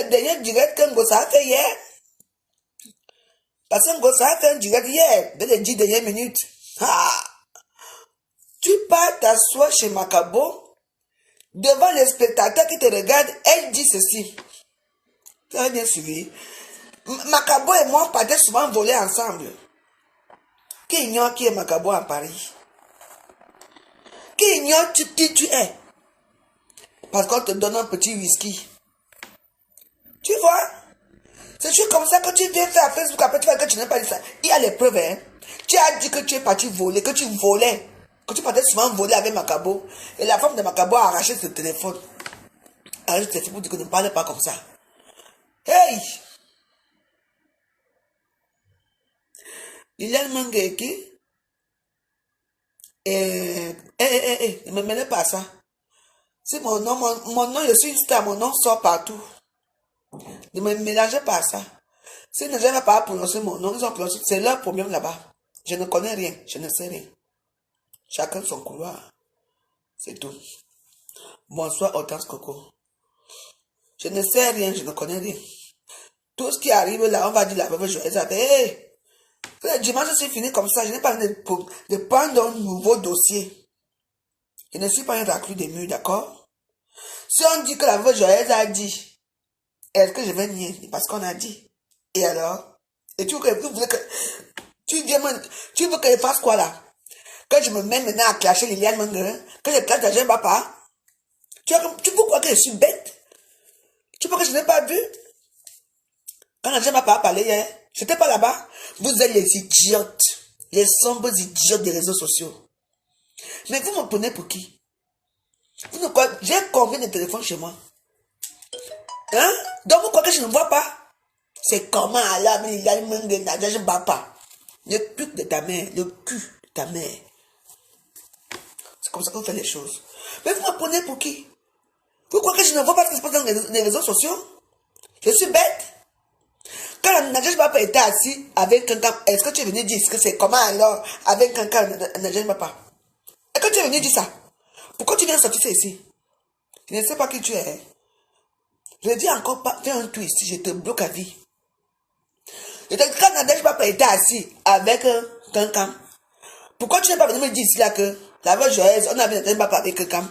le dernier direct que Ngosa a fait hier. Parce que Ngosa a fait un direct hier, dès les 10 dernières minutes. Ah! Tu pars t'asseoir chez Macabo, devant les spectateurs qui te regardent, elle dit ceci. Tu as bien suivi. Macabo et moi partaient souvent voler ensemble. Qui ignore qui est Macabo à Paris? Qui ignore qui tu es? Parce qu'on te donne un petit whisky. Tu vois? C'est juste comme ça que tu viens faire à Facebook, après tu vois que tu n'as pas dit ça. Il y a les preuves, hein. Tu as dit que tu es parti voler, que tu volais, que tu partais souvent voler avec Macabo. Et la femme de Macabo a arraché ce téléphone. Arraché ce téléphone pour dire que ne parle pas comme ça. Hey! Liliane Mangeki. Ne me mêlez pas à ça. C'est mon nom, mon nom, je suis une star, mon nom sort partout. Ne me mélangez pas à ça. S'ils ne savent pas prononcer mon nom, ils ont prononcé, c'est leur problème là-bas. Je ne connais rien, je ne sais rien. Chacun son couloir. C'est tout. Bonsoir, Hortense Coco. Je ne sais rien, je ne connais rien. Tout ce qui arrive là, on va dire la veuve joyeuse. Hey, le dimanche, c'est fini comme ça. Je n'ai pas de prendre un nouveau dossier. Je ne suis pas un raclus des murs, d'accord? Si on dit que la veuve joyeuse a dit, est-ce que je vais nier? Parce qu'on a dit. Et alors? Et tu veux que je fasse quoi là? Que je me mette maintenant à clasher Liliane Manguerin? Que je clash Najib Papa? Tu peux croire que je suis bête? Tu peux que je n'ai pas vu? Quand Najib Papa a parlé hier, je n'étais pas là-bas. Vous êtes les idiotes. Les sombres idiotes des réseaux sociaux. Mais vous me prenez pour qui? J'ai combien de téléphones chez moi? Hein? Donc vous croyez que je ne vois pas? C'est comment alors Liliane Manguerin Najib Papa? Le cul de ta mère, le cul de ta mère. C'est comme ça qu'on fait les choses. Mais vous me prenez pour qui? Vous croyez que je ne vois pas ce qui se passe dans les réseaux sociaux? Je suis bête. Quand Najib Papa était assis avec quelqu'un, est-ce que tu es venu dire que c'est comment alors avec quelqu'un Najib Papa? Est-ce que tu es venu dire ça? Pourquoi tu viens sortir ça ici? Je ne sais pas qui tu es. Je dis encore pas, fais un twist, je te bloque à vie. Quand Najib Papa était assis avec quelqu'un, pourquoi tu n'es pas venu me dire ici là que la veuve joyeuse, on avait Najib Papa avec quelqu'un?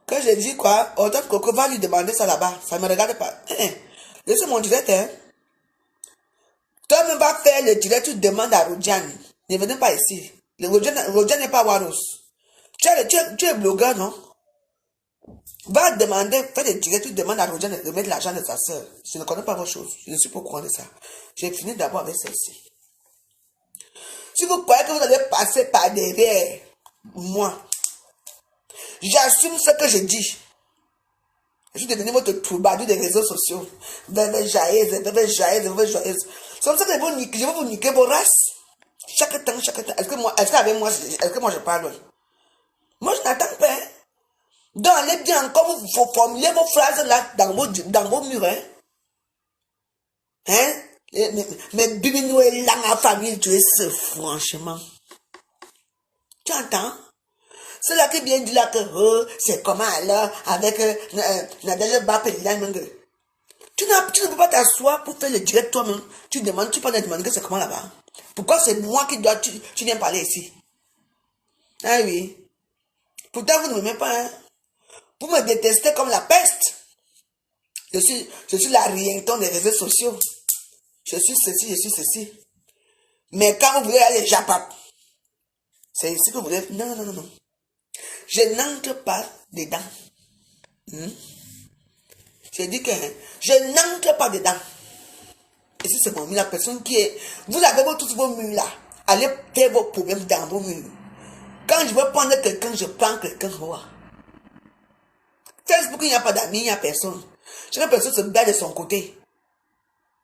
Quand j'ai dit quoi, Hortense Coco va lui demander ça là-bas. Ça ne me regarde pas. Laissez mon direct, hein. Toi même va faire le direct, tu demandes à Rodian. Ne venez pas ici. Rodian n'est pas Waros. Tu es blogueur, non? Va demander, fais des directs, tu demandes à Rodian de remettre l'argent de sa soeur. Je ne connais pas vos choses. Je ne suis pas au courant de ça. J'ai fini d'abord avec celle-ci. Si vous croyez que vous allez passer par derrière moi, j'assume ce que je dis. Je suis devenu votre troubadour des réseaux sociaux. Veuve joyeuse. C'est comme ça que je vais vous niquer vos races. Chaque temps. Est-ce que moi je parle? Moi je n'attends pas. Hein? Donc allez bien encore vous formuler vos phrases là dans vos murs. Hein? Mais Bibinou est là ma famille, tu es ce franchement. Tu entends? C'est là qui vient dire là que c'est comment alors avec Najib Papa et Liliane Manguerin. Tu ne peux pas t'asseoir pour faire le direct toi-même. Tu peux pas demander que c'est comment là-bas. Pourquoi c'est moi qui dois, tu viens parler ici? Ah oui. Pourtant vous ne m'aimez pas. Hein? Vous me détestez comme la peste. Je suis la rienton des réseaux sociaux. Je suis ceci. Mais quand vous voulez aller Japap, c'est ici que vous voulez. Non. Je n'entre pas dedans. J'ai dit que je n'entre pas dedans. Et si c'est mon mur, la personne qui est... Vous avez tous vos murs là. Allez faire vos problèmes dans vos murs. Quand je veux prendre quelqu'un, je prends quelqu'un. Facebook, il n'y a pas d'amis, il n'y a personne. Chaque personne se bat de son côté.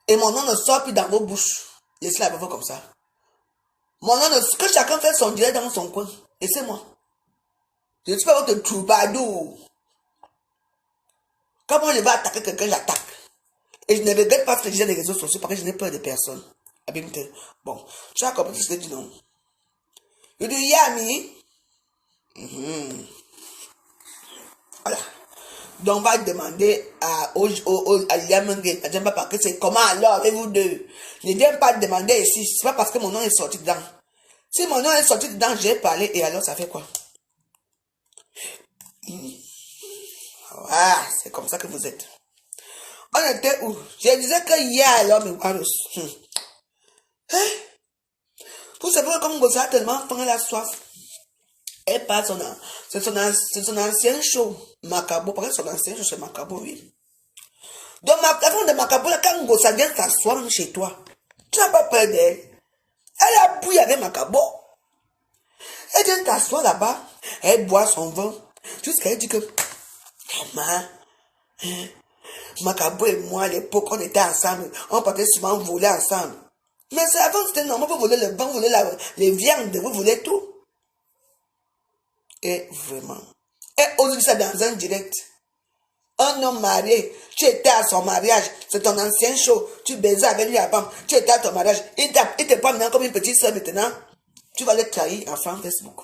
Et mon nom ne sort plus dans vos bouches. Laissez la veuve comme ça. Mon nom ne... Que chacun fait son direct dans son coin. Laissez-moi. Je ne suis pas votre troubadour. Quand moi je vais attaquer quelqu'un, j'attaque. Et je ne regrette pas ce que je dis dans les réseaux sociaux parce que je n'ai peur de personne. Bon, tu as compris ce que je dis, non? Je dis, Yami, Voilà. Donc, on va demander à Liliane Mengue, à Djemba Parker, c'est comment alors avec vous deux? Ne viens pas demander ici, c'est pas parce que mon nom est sorti dedans. Si mon nom est sorti dedans, j'ai parlé, et alors ça fait quoi? Ah, c'est comme ça que vous êtes. On était où? Je disais que hier, alors, mais voilà. Vous savez que comme Gosa a tellement faim, elle a soif. Elle passe c'est son ancien show, Macabo, parce que son ancien show, c'est Macabo, oui. Donc, la femme de Macabo, quand Gosa vient s'asseoir chez toi, tu n'as pas peur d'elle. Elle a bouilli avec Macabo. Elle vient t'asseoir là-bas, elle boit son vin, jusqu'à elle dit que, maman, Macabo et moi, à l'époque, on était ensemble, on partait souvent voler ensemble. Mais c'est avant, c'était normal, vous voulez le vin, vous voulez les viandes, vous voulez tout. Et vraiment. Et aujourd'hui, ça dans un direct. Un homme marié, tu étais à son mariage, c'est ton ancien show, tu baisais avec lui avant, tu étais à ton mariage, il te prend maintenant comme une petite soeur maintenant, tu vas le trahir enfin Facebook.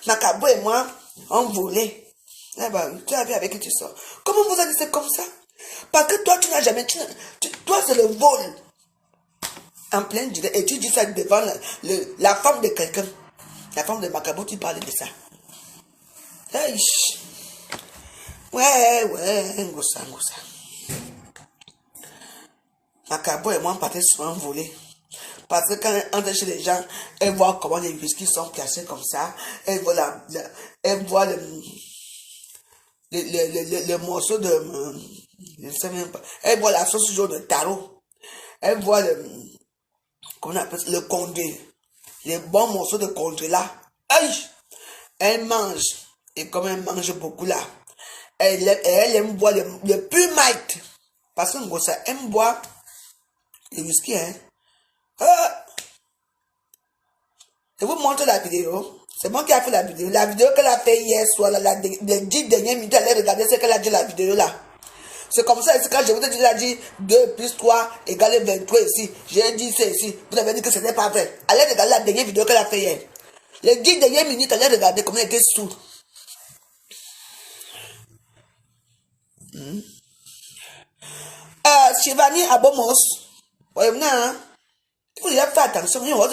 Macabo et moi, on volait. Eh ben, tu as vu avec qui tu sors. Comment vous avez dit c'est comme ça? Parce que toi, tu n'as jamais, toi c'est le vol. En plein direct, et tu dis ça devant la femme de quelqu'un. La femme de Macabo, tu parlais de ça. Hey. Ouais, Ngosa. Macabo et moi, on partait souvent voler. Parce que quand on est chez les gens, elle voit comment les whisky sont placés comme ça. Elle voit, elle voit le morceau de... Je ne sais même pas. Elle voit la sauce jaune de tarot. Elle voit comment on appelle ça, le condé. Les bons morceaux de condé là. Aïe! Elle mange. Et comme elle mange beaucoup là, elle aime boire le pur might. Parce que Ngosa aime boire le whisky, hein. Je vous montre la vidéo. C'est moi qui ai fait la vidéo. La vidéo qu'elle a fait hier soir, les 10 dernières minutes, elle a regardé ce qu'elle a dit la vidéo là. C'est comme ça, quand je vous ai dit, elle a dit 2 plus 3 égale 23 ici. J'ai dit c'est ici. Vous avez dit que ce n'est pas vrai. Allez regarder la dernière vidéo qu'elle a fait hier. Les 10 dernières minutes, elle a regardé comment elle était sourde. Shivani Abomos. Ouais, non. Il faut faire attention. Il va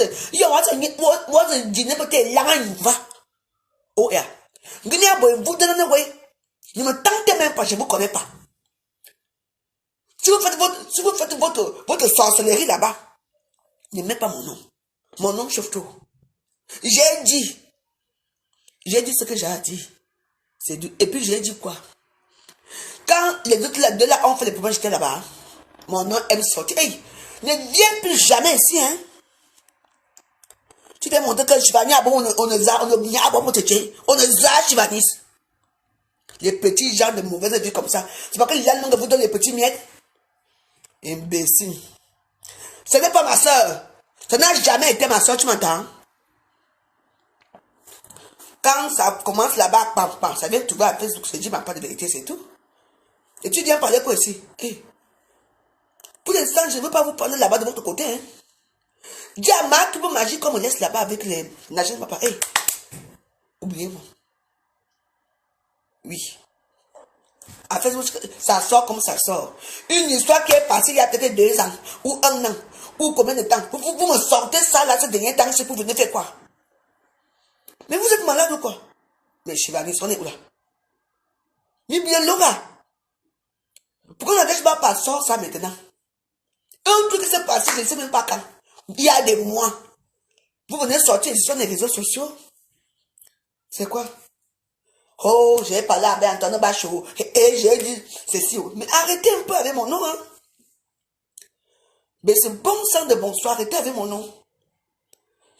dîner peut-être là, il va. Oh, yeah. Vous ne me tentez même pas, je ne vous connais pas. Si vous faites votre sorcellerie là-bas, ne mettez pas mon nom. Mon nom chauffe tout. J'ai dit ce que j'ai dit. Et puis j'ai dit quoi? Quand les autres là ont fait les problèmes, j'étais là-bas. Mon nom aime sortir. Hey, ne viens plus jamais ici, hein. Tu t'es montré que Chivani, on ne Chivanis. Les petits gens de mauvaise vie comme ça. C'est pas que les gens vous donnent les petits miettes. Imbécile. Ce n'est pas ma soeur. Ça n'a jamais été ma soeur, tu m'entends? Quand ça commence là-bas, ça vient trouver à Facebook, je dis, pas de vérité, c'est tout. Et tu viens parler quoi ici? Hey. Pour l'instant, je ne veux pas vous parler là-bas de votre côté. Hein. Dis à Marc que vous magique comme on laisse là-bas avec les nageurs papa. Hey. Oubliez-moi. Oui. À Facebook, ça sort comme ça sort. Une histoire qui est passée il y a peut-être 2 ans, ou 1 an, ou combien de temps. Vous me sortez ça là, ce dernier temps, c'est pour venir faire quoi? Mais vous êtes malade ou quoi? Mais Chivani, on est où là? Mais bien Laura. Pourquoi on n'arrête pas sort ça maintenant? Un truc qui s'est passé, je ne sais même pas quand. Il y a des mois. Vous venez sortir sur les réseaux sociaux. C'est quoi? Oh, j'ai parlé avec Antoine Bachot. Et j'ai dit ceci. Mais arrêtez un peu avec mon nom. Hein. Mais c'est bon sang de bonsoir. Arrêtez avec mon nom.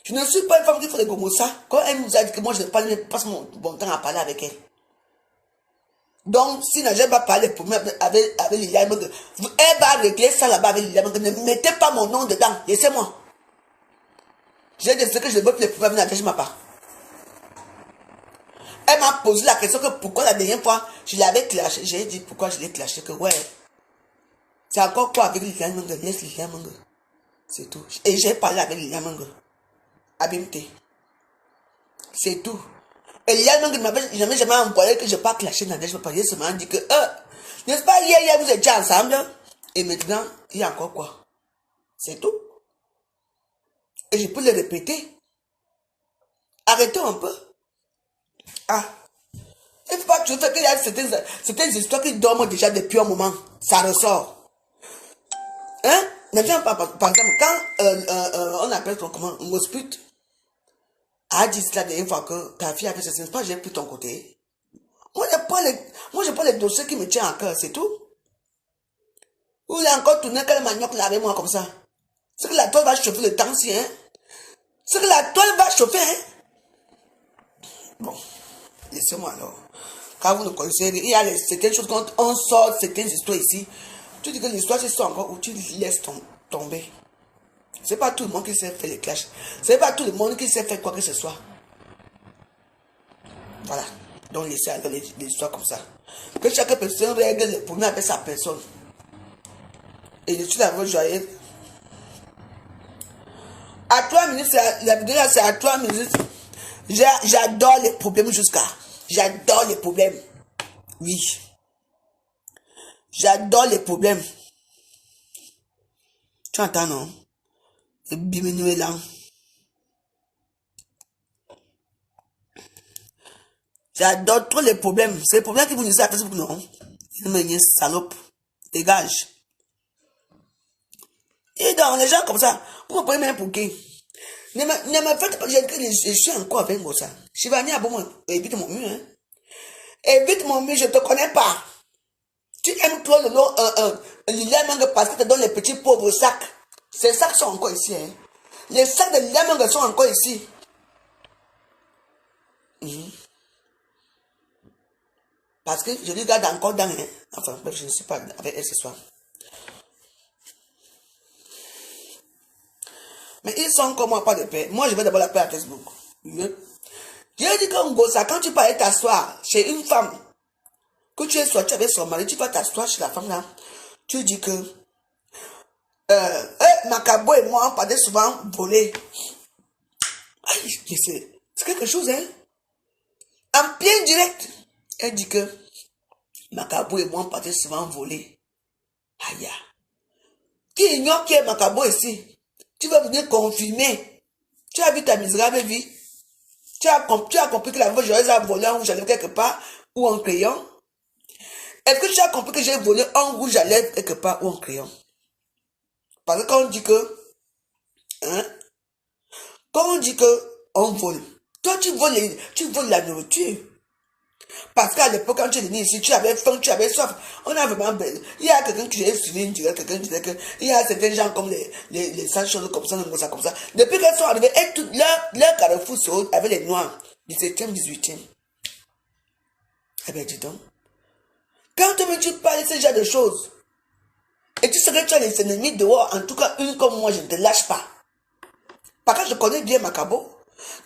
Je ne suis pas une femme qui fait des gomosa. Quand elle nous a dit que moi je ne passe mon bon temps à parler avec elle. Donc, si je n'ai pas parlé pour moi avec Liliane Mengue, elle va régler ça là-bas avec Liliane Mengue. Ne mettez pas mon nom dedans. Laissez-moi. J'ai dit ce que je veux que les problèmes n'attachent pas. Elle m'a posé la question que pourquoi la dernière fois je l'avais clashé. J'ai dit pourquoi je l'ai clashé. Que ouais. C'est encore quoi avec Liliane Mengue? Laisse Liliane Mengue. C'est tout. Et j'ai parlé avec Liliane Mengue. Abimté. C'est tout. Et il y a même qui ne m'avait jamais envoyé que je pas clasher Nadège Papa. Il seulement dit que, n'est-ce pas, hier, vous étiez ensemble. Et maintenant, il y a encore quoi? C'est tout. Et je peux le répéter. Arrêtons un peu. Ah. Il ne faut pas que tu fais qu'il y a certaines histoires qui dorment déjà depuis un moment. Ça ressort. Hein? Par exemple, quand on appelle ton comment, Mosput a dit cela dernière fois que ta fille a fait ceci, c'est pas j'ai pris ton côté. Moi, je prends les dossiers qui me tiennent à cœur, c'est tout. Ou il a encore tourné quel manioc là avec moi comme ça. C'est que la toile va chauffer le temps si, hein. C'est que la toile va chauffer, hein. Bon, laissez-moi alors. Quand vous ne connaissez rien, il y a certaines choses quand on sort certaines histoires ici. Tu dis que l'histoire c'est encore où tu laisses tomber. C'est pas tout le monde qui sait faire les clashs. C'est pas tout le monde qui sait faire quoi que ce soit. Voilà. Donc laissez alors les histoires comme ça. Que chaque personne règle les problèmes avec sa personne. Et je suis d'abord joyeux. À 3 minutes, la vidéo là c'est à 3 minutes. J'adore les problèmes jusqu'à. J'adore les problèmes. Oui. J'adore les problèmes. Tu entends, non? Le biminué là. J'adore trop les problèmes. C'est les problèmes qui vous disent à Facebook, non? Il me dit salope. Dégage. Et donc, les gens comme ça, vous me prenez même pour qui? Ne me faites pas, je suis encore avec moi ça. Je vais venir à bon, évite mon mur, hein. Évite mon mur, je te connais pas. Tu aimes toi le nom, Liliane parce que tu te donnes les petits pauvres sacs. Ces sacs sont encore ici, hein. Les sacs de Liliane sont encore ici. Parce que je regarde encore dans, hein. Enfin, je ne suis pas avec elle ce soir. Mais ils sont comme moi, pas de paix. Moi, je vais d'abord la paix à Facebook. J'ai dit qu'en gros, ça, quand tu peux t'asseoir chez une femme, que tu es sorti avec son mari, tu vas t'asseoir chez la femme là, tu dis que Macabo et moi, on parlait souvent voler. C'est quelque chose, hein? En plein direct, elle dit que Macabo et moi, on parlait souvent voler. Aïe. Qui ignore qui est Macabo ici? Tu vas venir confirmer. Tu as vu ta misérable vie. Tu as compris que la voix joyeuse a volé en rouge à lèvres quelque part ou en crayon. Est-ce que tu as compris que j'ai volé en rouge à lèvres quelque part ou en crayon? Parce que quand on dit que, hein, quand on dit que on vole, toi tu voles la nourriture. Parce qu'à l'époque, quand tu es venu ici, tu avais faim, tu avais soif. On a vraiment... Il y a quelqu'un qui est suivi, quelqu'un qui disait que... Il y a certains gens comme les sages choses comme ça, comme ça. Depuis qu'elles sont arrivées, et tout leur carrefour se haut avec les noirs. 17e, 18e. Eh bien, dis donc. Quand tu parles de ce genre de choses, et tu sais que tu as les ennemis dehors, en tout cas, une comme moi, je ne te lâche pas. Parce que je connais bien Macabo.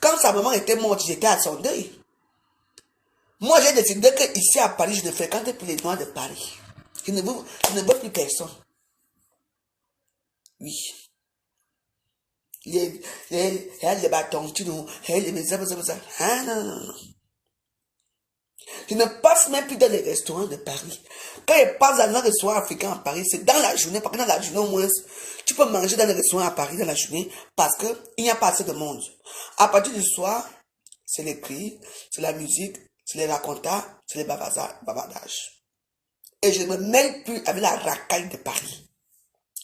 Quand sa maman était morte, j'étais à son deuil. Moi, j'ai décidé que ici à Paris, je ne fréquente plus les noirs de Paris. Je ne veux plus personne. Oui. Les bâtons, tu nous, ça. Ah, non. Je ne passe même plus dans les restaurants de Paris. Quand je passe dans un restaurant africain à Paris, c'est dans la journée, parce que dans la journée au moins, tu peux manger dans les restaurants à Paris dans la journée, parce qu'il n'y a pas assez de monde. À partir du soir, c'est les cris, c'est la musique, c'est les racontas, c'est les bavardages. Et je ne me mêle plus avec la racaille de Paris.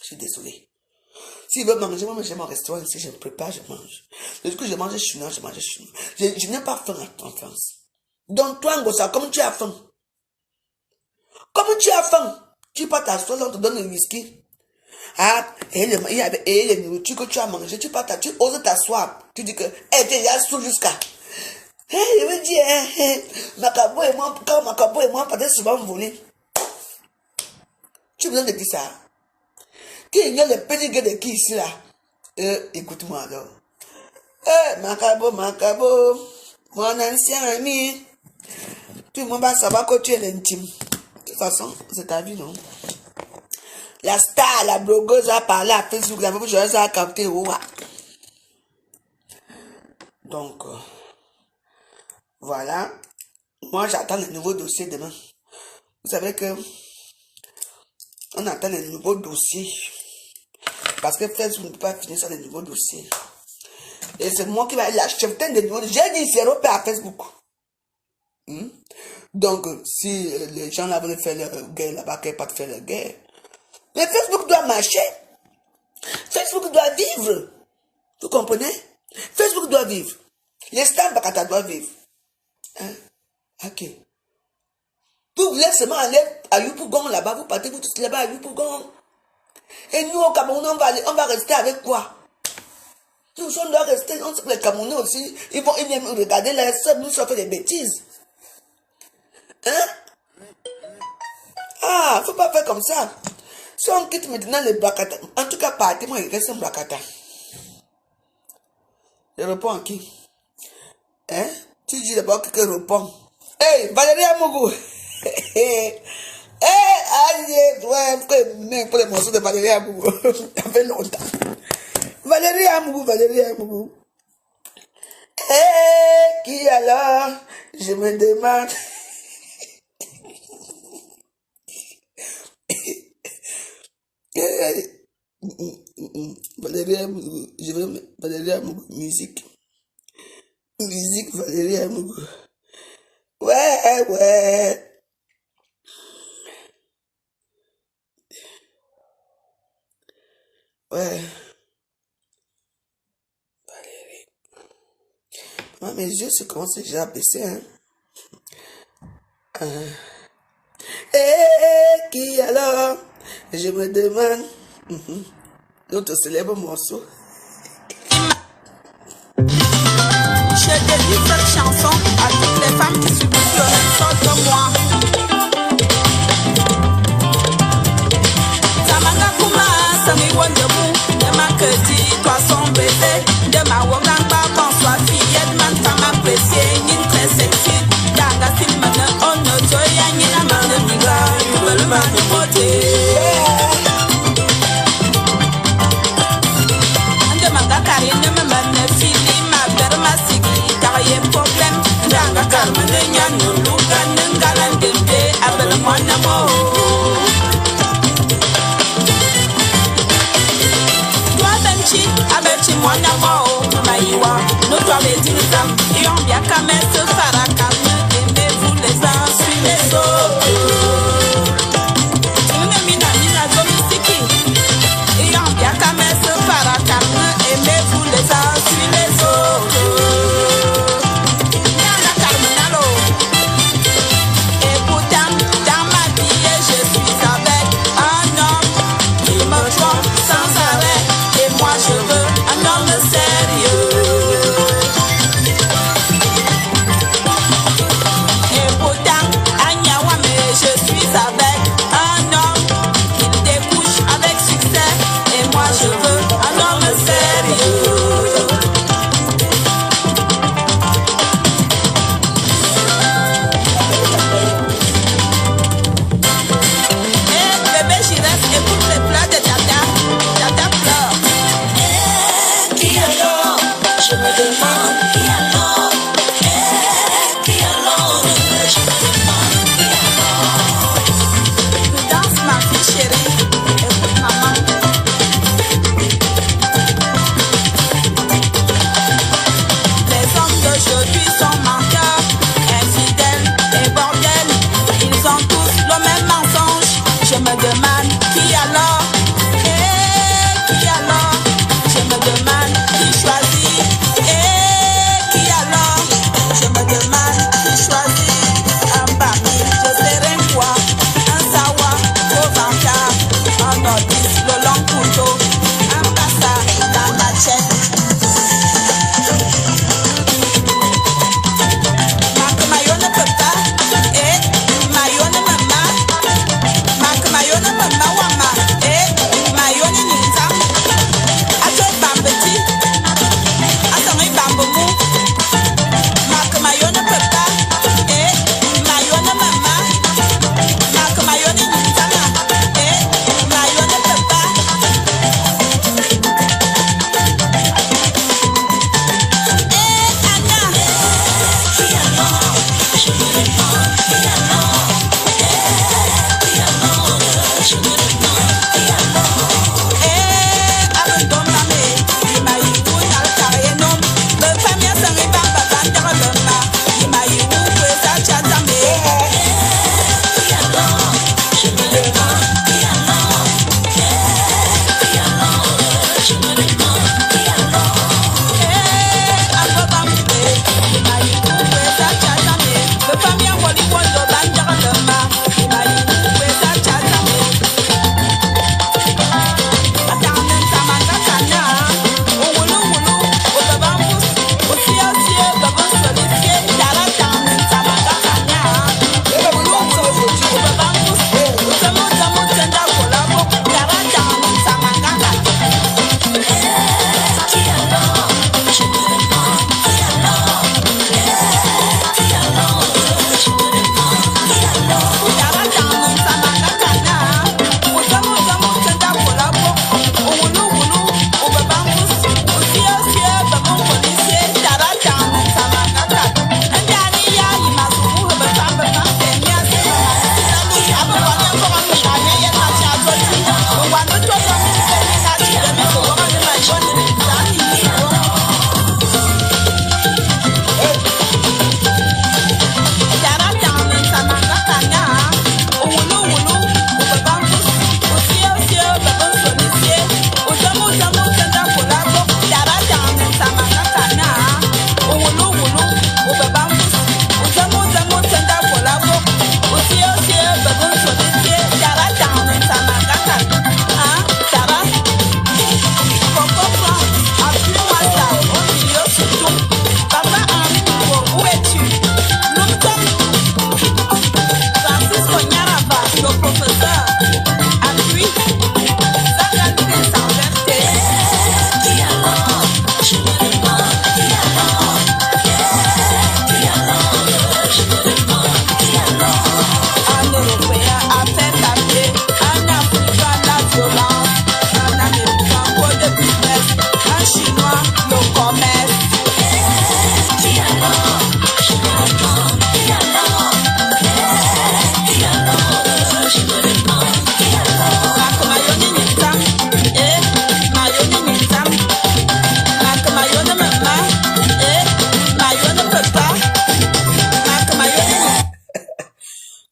Je suis désolé. S'il veut manger, moi j'ai mon restaurant ici, je me prépare, je mange. Du coup, je mange chinois, je mange chinois. Je n'ai pas faim en France. Donc toi, Ngosa, comme tu as faim. Comme tu as faim, tu peux t'asseoir, on te donne le whisky. Ah, et les nourritures que tu as mangé, tu oses t'asseoir. Tu dis que, t'es déjà sous jusqu'à. Je veux dire, Macabo et moi, quand Macabo et moi, peut-être souvent voler. Tu as besoin de dire ça. Qui il y a le petit gars de qui ici là? Écoute-moi alors. Macabo, mon ancien ami. Tout le monde va savoir que tu es l'intime. De toute façon, c'est ta vie, non? La star, la blogueuse va parler à Facebook, la blogueuse va capter. Donc, Voilà. Moi, j'attends les nouveaux dossiers demain. Vous savez que on attend les nouveaux dossiers. Parce que Facebook ne peut pas finir sur les nouveaux dossiers. Et c'est moi qui vais lâcher des nouveaux dossiers. J'ai dit zéro paix à Facebook. Donc, si les gens là veulent faire leur guerre là-bas, qu'ils ne pas faire leur guerre. Mais Facebook doit marcher. Facebook doit vivre. Vous comprenez? Facebook doit vivre. Les stars Bakata doivent vivre. Hein? Ok. Vous voulez seulement aller à Yopougon là-bas, vous partez vous tous là-bas à Yopougon. Et nous au Cameroun, on va rester avec quoi? Nous, on doit rester, les Camerounais aussi, ils viennent regarder les sœurs, nous sommes fait des bêtises. Hein? Ah, faut pas faire comme ça. Si on quitte maintenant les Bakata, en tout cas, partez, moi, il reste un Bakata. Je réponds à qui? Hein? Tu dis d'abord que répond. Hey, Valérie Amougou! Hey, allez, ouais, pour les morceaux de Valérie Amougou. Ça fait longtemps. Valérie Amougou. Hey, qui alors? Je me demande. Valérie Amougou, je veux Valérie Amougou, musique, Valérie Amougou. Ouais. Valérie. Moi, mes yeux se commencent déjà à baisser, hein. Qui alors? Je me demande. Notre célèbre morceau. Je dédie cette chanson à toutes les femmes qui subissent le ressort de moi. Samanga Kuma, Sami Wondebu, de ma queue, toi son bébé, de ma Wogamba, bonsoir fillette, man femme appréciée, ni très sexy. Danga Simana, on ne joya, ni la main de Migra, you will man de beauté. Karine me mane fili ma ber ma sigli taye problème danga karmene nyanu luga ngala ndembe abel mwana mo toi benchi abechi mwana mo maiwa no toi betinzam yon bia kamese faraka aimez-vous les uns sur les autres mina domestique yon bia kamese faraka aimez-vous les uns sur les autres. Nana Carmenalo. Et pourtant, dans ma vie, je suis avec un homme qui me trompe sans arrêt. Et moi, je veux un homme sérieux. Et pourtant, Agnawame, je suis avec un homme qui découche avec succès. Et moi, je veux un homme sérieux.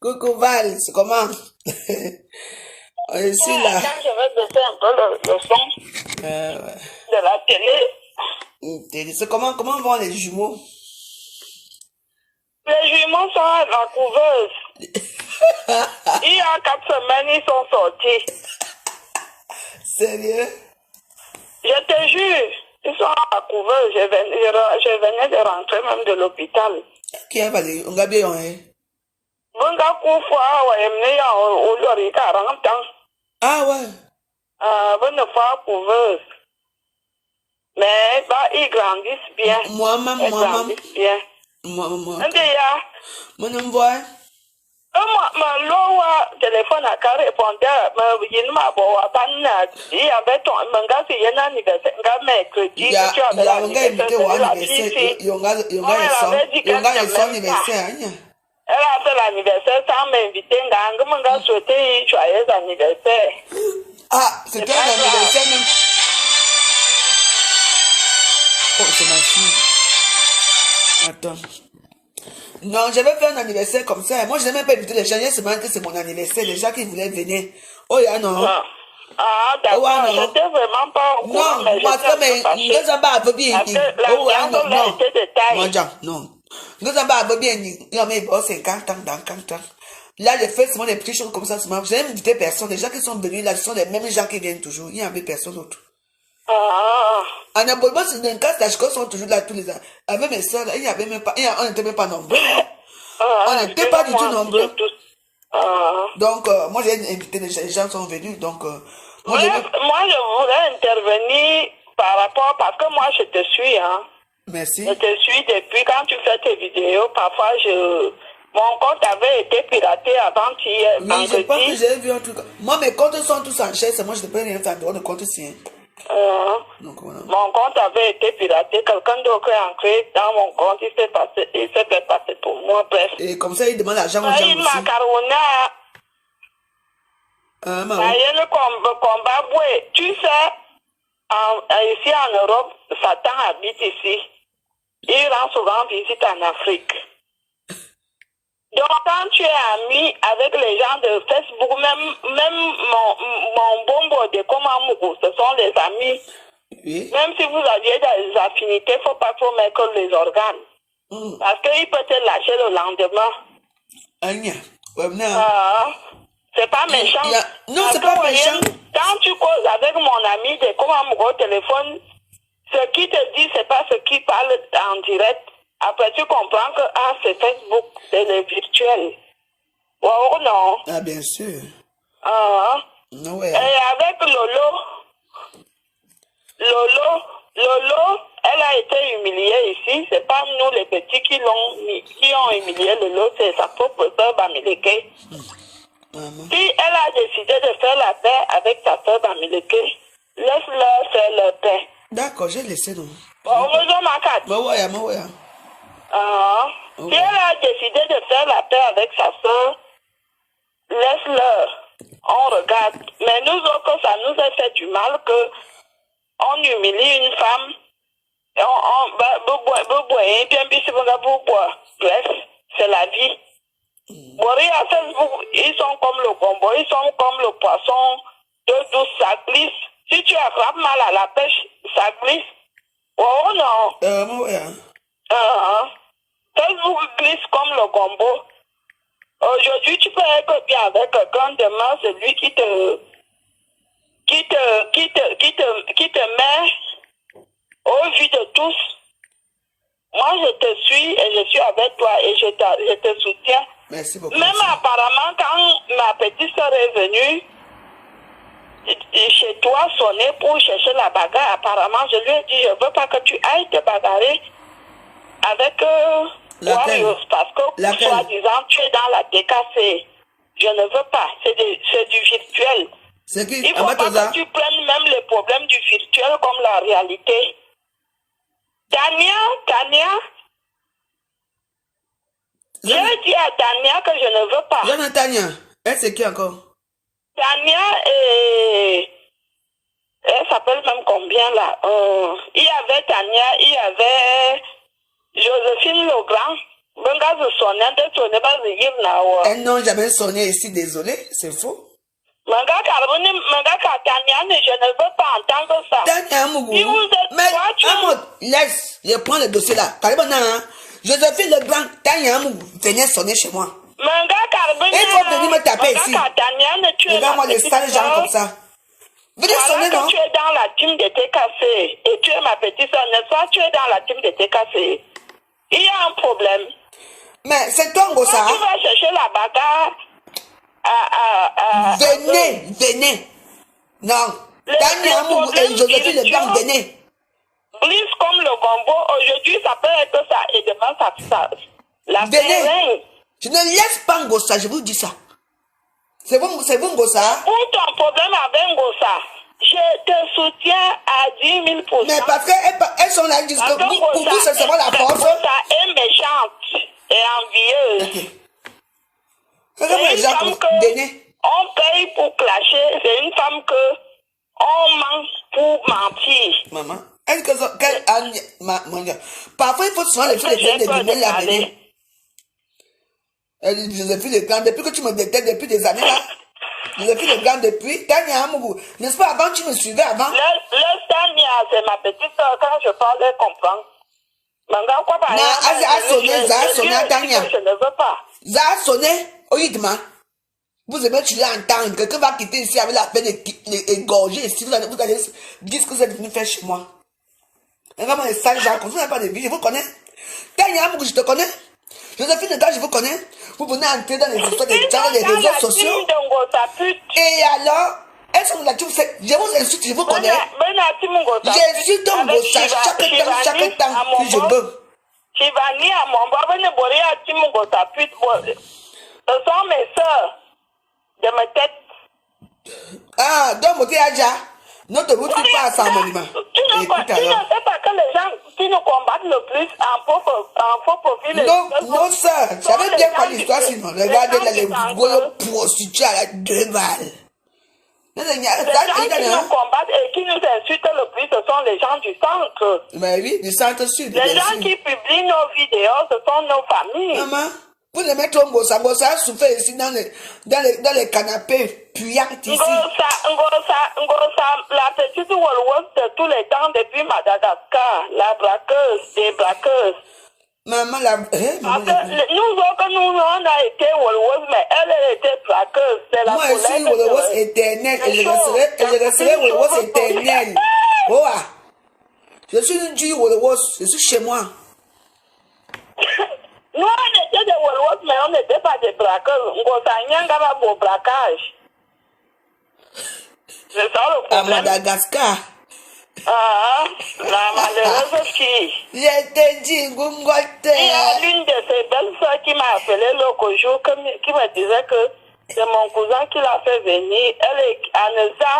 Coucou Val, c'est comment? On est ici là. Quand je vais baisser un peu le son Ouais. de la télé, C'est comment vont les jumeaux? les jumeaux sont à la couveuse. Il y a 4 semaines, ils sont sortis. Sérieux? Je te jure, ils sont à la couveuse. Je venais de rentrer même de l'hôpital. Qui a valé? On a bien, hein? Bunga Koufwa, ouais, au Lori 40 ans. Ah ouais? Bonne fois couveuse. Mais bah, ils grandissent bien. Ils grandissent bien. Moi. Ndéya. Mon envoi. Ma lowa téléphone à carré répondeur, ma yinma boa banna. Il y avait ton manga si y a un anniversaire, mercredi. Il y a un gars invité au anniversaire. Il y a son anniversaire. Elle a fait l'anniversaire sans m'inviter. Manga souhaité joyeux anniversaire. Ah, c'était un anniversaire même. Oh, c'est ma fille. Attends. Non, j'avais fait un anniversaire comme ça. Moi, je n'ai même pas invité les gens. Il y a semaine que c'est mon anniversaire. Les gens qui voulaient venir. Oh, il y a non. Ah, d'accord. Je n'étais vraiment pas au courant. Non, moi, ça, mais nous avons pas bien. Oh, non. Nous avons pas bien. Non, mais bon, 50 ans, dans 40 ans. Là, j'ai fait seulement des petites choses comme ça. Je n'ai même invité personne. Les gens qui sont venus là, ce sont les mêmes gens qui viennent toujours. Il n'y avait personne d'autre. En abonnement, c'est une case d'achecos sont toujours là tous les ans. Avec mes soeurs, il n'y avait même pas, on n'était même pas nombreux. On n'était pas du tout nombreux. Donc, moi, j'ai invité les gens sont venus. Donc, moi, je voulais intervenir par rapport, parce que moi, je te suis, hein. Merci. Je te suis depuis quand tu fais tes vidéos. Parfois, mon compte avait été piraté avant-hier. Oui, je pense que j'ai vu un truc. Moi, mes comptes sont tous en chaise. Moi, je ne peux rien faire de compte ici. Donc, voilà. Mon compte avait été piraté. Quelqu'un d'autre a entré dans mon compte. Il s'est fait passer pour moi. Bref. Et comme ça, il demande l'argent aux gens aussi. Le combat, tu sais, ici en Europe, Satan habite ici. Il rend souvent visite en Afrique. Donc, quand tu es ami avec les gens de Facebook, même mon bombo de Komamoukou, ce sont les amis. Oui. Même si vous aviez des affinités, il ne faut pas trop mettre les organes. Parce qu'il peut te lâcher le lendemain. C'est pas méchant. Non, c'est pas méchant. Quand tu causes avec mon ami de Komamoukou au téléphone, ce qui te dit, c'est pas ce qui parle en direct. Après, tu comprends que c'est Facebook, c'est le virtuel. Oh non. Ah, bien sûr. Ouais. Et avec Lolo, elle a été humiliée ici. C'est pas nous les petits qui ont humilié Lolo, c'est sa propre sœur Bamileke. Si elle a décidé de faire la paix avec sa sœur Bamileke, laisse-leur faire leur paix. D'accord, j'ai laissé non. Si elle a décidé de faire la paix avec sa soeur, laisse-leur. On regarde. Mais nous autres, ça nous a fait du mal que on humilie une femme. Bref, c'est la vie. À Facebook, ils sont comme le gombo, ils sont comme le poisson d'eau douce, ça glisse. Si tu attrapes mal à la pêche, ça glisse. Oh non. Facebook glisse comme le gombo. Aujourd'hui, tu peux être bien avec quelqu'un, demain, c'est lui qui te met au vu de tous. Moi, je te suis et je suis avec toi et je te soutiens. Merci beaucoup. Même apparemment, quand ma petite soeur est venue chez toi sonner pour chercher la bagarre, apparemment, je lui ai dit, je ne veux pas que tu ailles te bagarrer avec Warriors, parce que, soi-disant, tu es dans la DKC. Je ne veux pas. C'est du virtuel. Il ne faut pas que tu prennes même les problèmes du virtuel comme la réalité. Tania, j'ai dit à Tania que je ne veux pas. Tania, elle c'est qui encore? Tania, elle s'appelle même combien là? Il y avait Tania, il y avait Joséphine Legrand, Elles n'ont jamais sonné ici, désolé, c'est faux. Je ne veux pas entendre ça. Si vous êtes mais laisse, je prends le dossier là. Joséphine Legrand, venez sonner chez moi. Il faut venir me taper ici. Regarde-moi les sales gens comme ça. Venez sonner, non? Tu es dans la team de TKC et tu es ma petite soeur, n'est-ce pas? Tu es dans la team de TKC. Il y a un problème. Mais c'est toi, Ngossa. Tu vas chercher la bagarre. Venez. Non. Daniel Amougou et Joséphine Legrand, venez. Plus comme le gombo, aujourd'hui ça peut être ça et demain ça. Venez. Je ne laisse pas Ngossa, je vous dis ça. C'est vous Ngossa? Pour ton problème avec Ngossa, je te soutiens à 10 000%. Mais parce qu'elles sont là jusqu'au bout. Pour vous, c'est seulement la force. Ngossa est méchante et envieuse. C'est une femme on paye pour clasher, c'est une femme que on ment pour mentir. Maman, est-ce que parfois il faut souvent les filles de venir la venir. Joséphine Legrand, depuis que tu me détestes depuis des années là. Joséphine Legrand depuis Tania Amougou. N'est-ce pas avant tu me suivais avant? Le Tania, c'est ma petite soeur, quand je parle, elle comprend. Je ne veux pas. Ça a sonné, oïdma. Vous aimez tu l'entendre, quelqu'un va quitter ici avec la peine d'égorger ici, vous allez dire ce que vous êtes venu faire chez moi. Regarde-moi les sales gens, vous n'avez pas de vie, je vous connais. Tania Amougou, je te connais. Joséphine Legrand, je vous connais. Vous venez entrer dans les histoires des gens, les réseaux sociaux. Et alors, elles sont là, je vous insulte, je vous connais. Je suis ton Ngossa chaque temps que je veux. Chivani à mon venez boire à Tim Ngossa pute. Ce sont mes soeurs de ma tête. Ah, donc, Moté Adja, notre route n'est pas à ça, monument. Tu ne sais pas que les gens qui nous combattent le plus en faux profil. Non, ça, j'avais bien pas l'histoire sinon. Regardez là, les gros prostituées à la 2 balles. Les gens qui nous combattent et qui nous insultent le plus, ce sont les gens du centre. Mais oui, du centre sud. Les gens qui publient nos vidéos, ce sont nos familles. Maman, vous le mettez au Ngossa. Ngossa a souffert ici dans les canapés puants ici. Ngossa, la petite Wolwos de tous les temps depuis Madagascar, la braqueuse, des braqueuses. Maman, nous autres, nous, on a été Wolwos, mais elle était braqueuse. Moi, je suis Wolwos éternel et je resterai Wolwos éternel. Oh, je suis une Dieu Wolwos, je suis chez moi. Nous, on était des Wolwos, mais on n'était pas des braqueurs. Ngossa Nyangaba pour braquage. C'est ça le problème. À Madagascar. La malheureuse fille. Je te dis, Ngongote. Il y a l'une de ces belles soeurs qui m'a appelé l'autre jour, qui me disait que c'est mon cousin qui l'a fait venir. Elle est à Neza,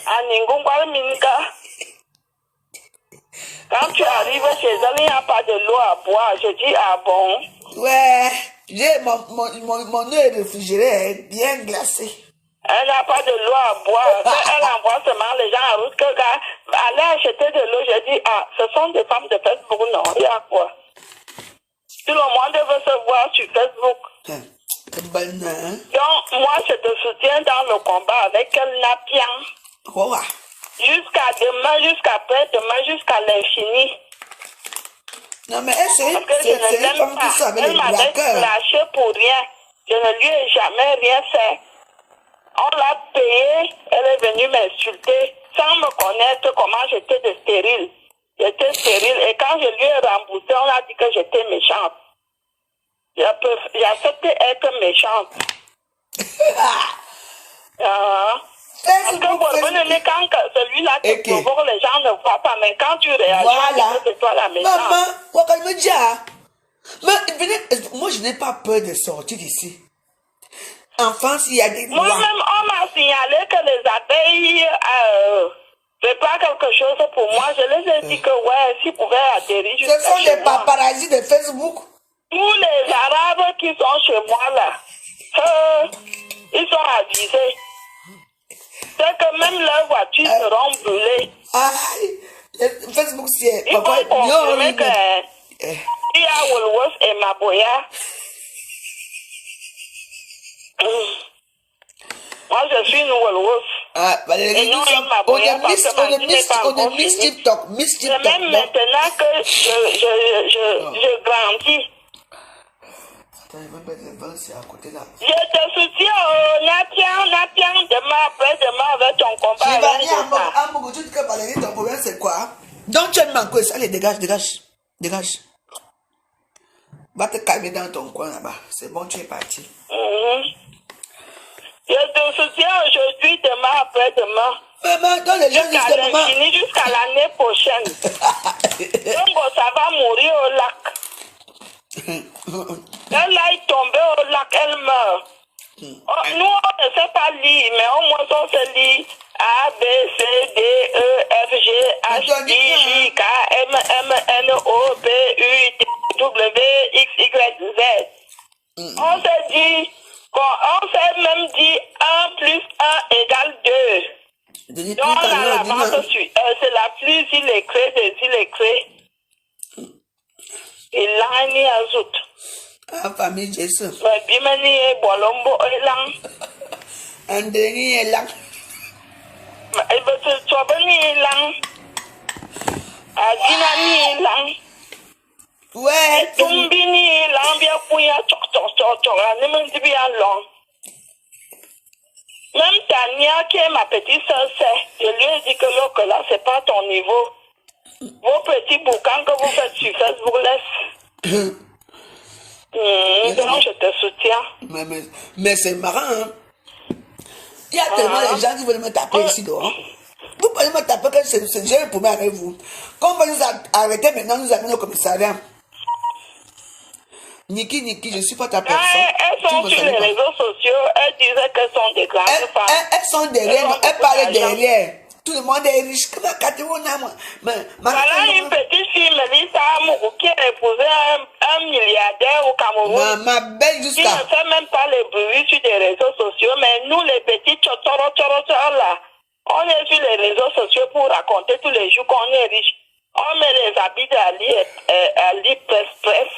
à Ningungwal Minka. Quand tu arrives chez elle, il n'y a pas de l'eau à boire. Je dis, ah bon? Ouais, j'ai mon eau est réfrigérée, bien glacée. Elle n'a pas de l'eau à boire. Elle envoie seulement les gens à route. Allez acheter de l'eau. Je dis, ah, ce sont des femmes de Facebook. Non, il y a quoi? Tout le monde veut se voir sur Facebook. Donc, moi, je te soutiens dans le combat avec elle Napian. Oh. Jusqu'à demain, jusqu'à après-demain, jusqu'à l'infini. Non, mais elle, c'est une femme qui sort avec les braqueurs. Elle m'avait lâché pour rien. Je ne lui ai jamais rien fait. On l'a payée, elle est venue m'insulter sans me connaître comment j'étais de stérile. J'étais stérile et quand je lui ai remboursé, on a dit que j'étais méchante. J'ai accepté être méchante. Parce que quand celui-là te provoque, les gens ne voient pas, mais quand tu réagis, c'est toi la méchante. Maman, moi je n'ai pas peur de sortir d'ici. En France, il y a des lois. Moi-même, on m'a signalé que les abeilles préparent quelque chose pour moi. Je les ai dit que, ouais, s'ils pouvaient atterrir jusqu'à ce sont les paparazzis de Facebook. Tous les Arabes qui sont chez moi, là, ils sont avisés. C'est que même leurs voitures seront brûlées. Facebook, c'est... Ils vont confirmer que... suis à Woolworth et Maboya. Moi, je suis une Woolworth. Ah, Valérie, on est Miss TikTok. C'est même maintenant que je grandis. Je te soutiens, Napian, demain, après-demain, avec ton combat. Je vais venir à mon tu dis que Valérie, ton problème, c'est quoi? Donc, tu es manqué. Allez, dégage. Va te calmer dans ton coin là-bas. C'est bon, tu es parti. Je te soutiens aujourd'hui, demain, après-demain. Maman, les gens disent que maman... Jusqu'à l'année prochaine. Donc, ça va mourir au lac. Elle est tombée au lac, elle meurt. Nous, on ne sait pas lire, mais au moins on se lit A, B, C, D, E, F, G, H, I, J, K, M, N, O, P, U, T, W, X, Y, Z. On s'est dit, on s'est même dit 1 plus 1 égale 2. Donc, c'est la plus illettrée des illettrés. Et là, il y a zout. Ah, famille Jésus. Mais bimani est bolombo et lang. Un dernier est là. Mais tu as bani est lang. Adinani est lang. Ouais. Tumbini est lang. Bien pouya tchok. Ne me dis bien long. Même Tania, qui est ma petite soeur, je lui ai dit que là, c'est pas ton niveau. Vos petits bouquins que vous faites sur Facebook laissent. Donc je te soutiens. Mais c'est marrant, hein? Il y a tellement de gens qui veulent me taper ici dehors. Vous pouvez me taper que c'est j'ai un problème avec vous. Quand on va nous arrêter maintenant, nous amener au commissariat. Niki, je ne suis pas ta personne. Elles sont sur les réseaux sociaux, elles disaient qu'elles sont des grandes femmes. Elles sont derrière, elles parlent derrière. Tout le monde est riche. Voilà une petite fille, Mélissa Amourou, qui a épousé un milliardaire au Cameroun. Ma belle jusqu'à... Qui ne fait même pas les bruits sur des réseaux sociaux, mais nous, les petits tchotoro là, on est sur les réseaux sociaux pour raconter tous les jours qu'on est riche. On met les habits d'Ali Press.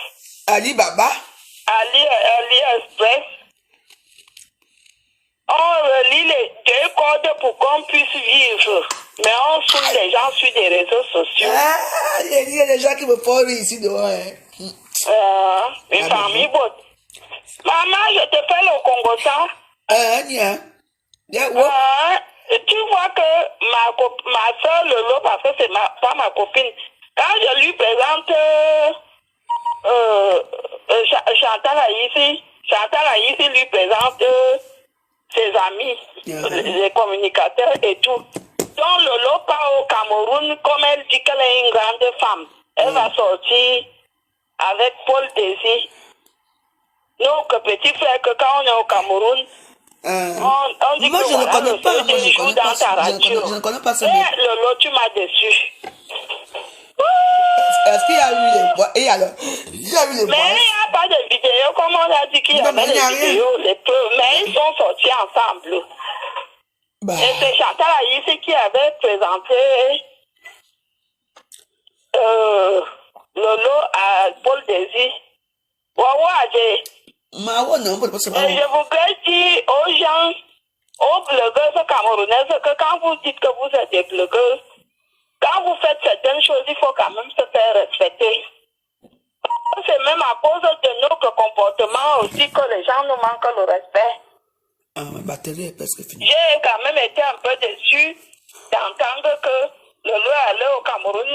Ali Baba. Ali Express. On relie les 2 codes pour qu'on puisse vivre. Mais on saoule les gens sur des réseaux sociaux. Ah, il y a des gens qui me font rire ici dehors. Une famille bonne. Maman, je te fais le Congo ça. Tu vois que ma soeur Lolo, parce que c'est pas ma copine, quand je lui présente Chantal Aïssi lui présente ses amis, les communicateurs et tout. Donc Lolo part au Cameroun, comme elle dit qu'elle est une grande femme. Elle va sortir avec Paul Désir. Donc, petit frère, que quand on est au Cameroun, on dit moi, que je ne connais pas. Je ne connais pas ça. Lolo, tu m'as déçu. Est-ce qu'il y a eu les voix? Et alors, il y a eu les voix. Mais il n'y a pas de vidéo, comme on a dit qu'il y avait des vidéos, les preuves, mais ils sont sortis ensemble. Et c'est Chantal Aïssi qui avait présenté Lolo à Paul Désir. Et je voudrais dire aux gens, aux blogueuses camerounaises, que quand vous dites que vous êtes des blogueuses, quand vous faites certaines choses, il faut quand même se faire respecter. C'est même à cause de notre comportement aussi que les gens nous manquent le respect. Ma batterie est presque finie. J'ai quand même été un peu déçu d'entendre que Lolo allait au Cameroun.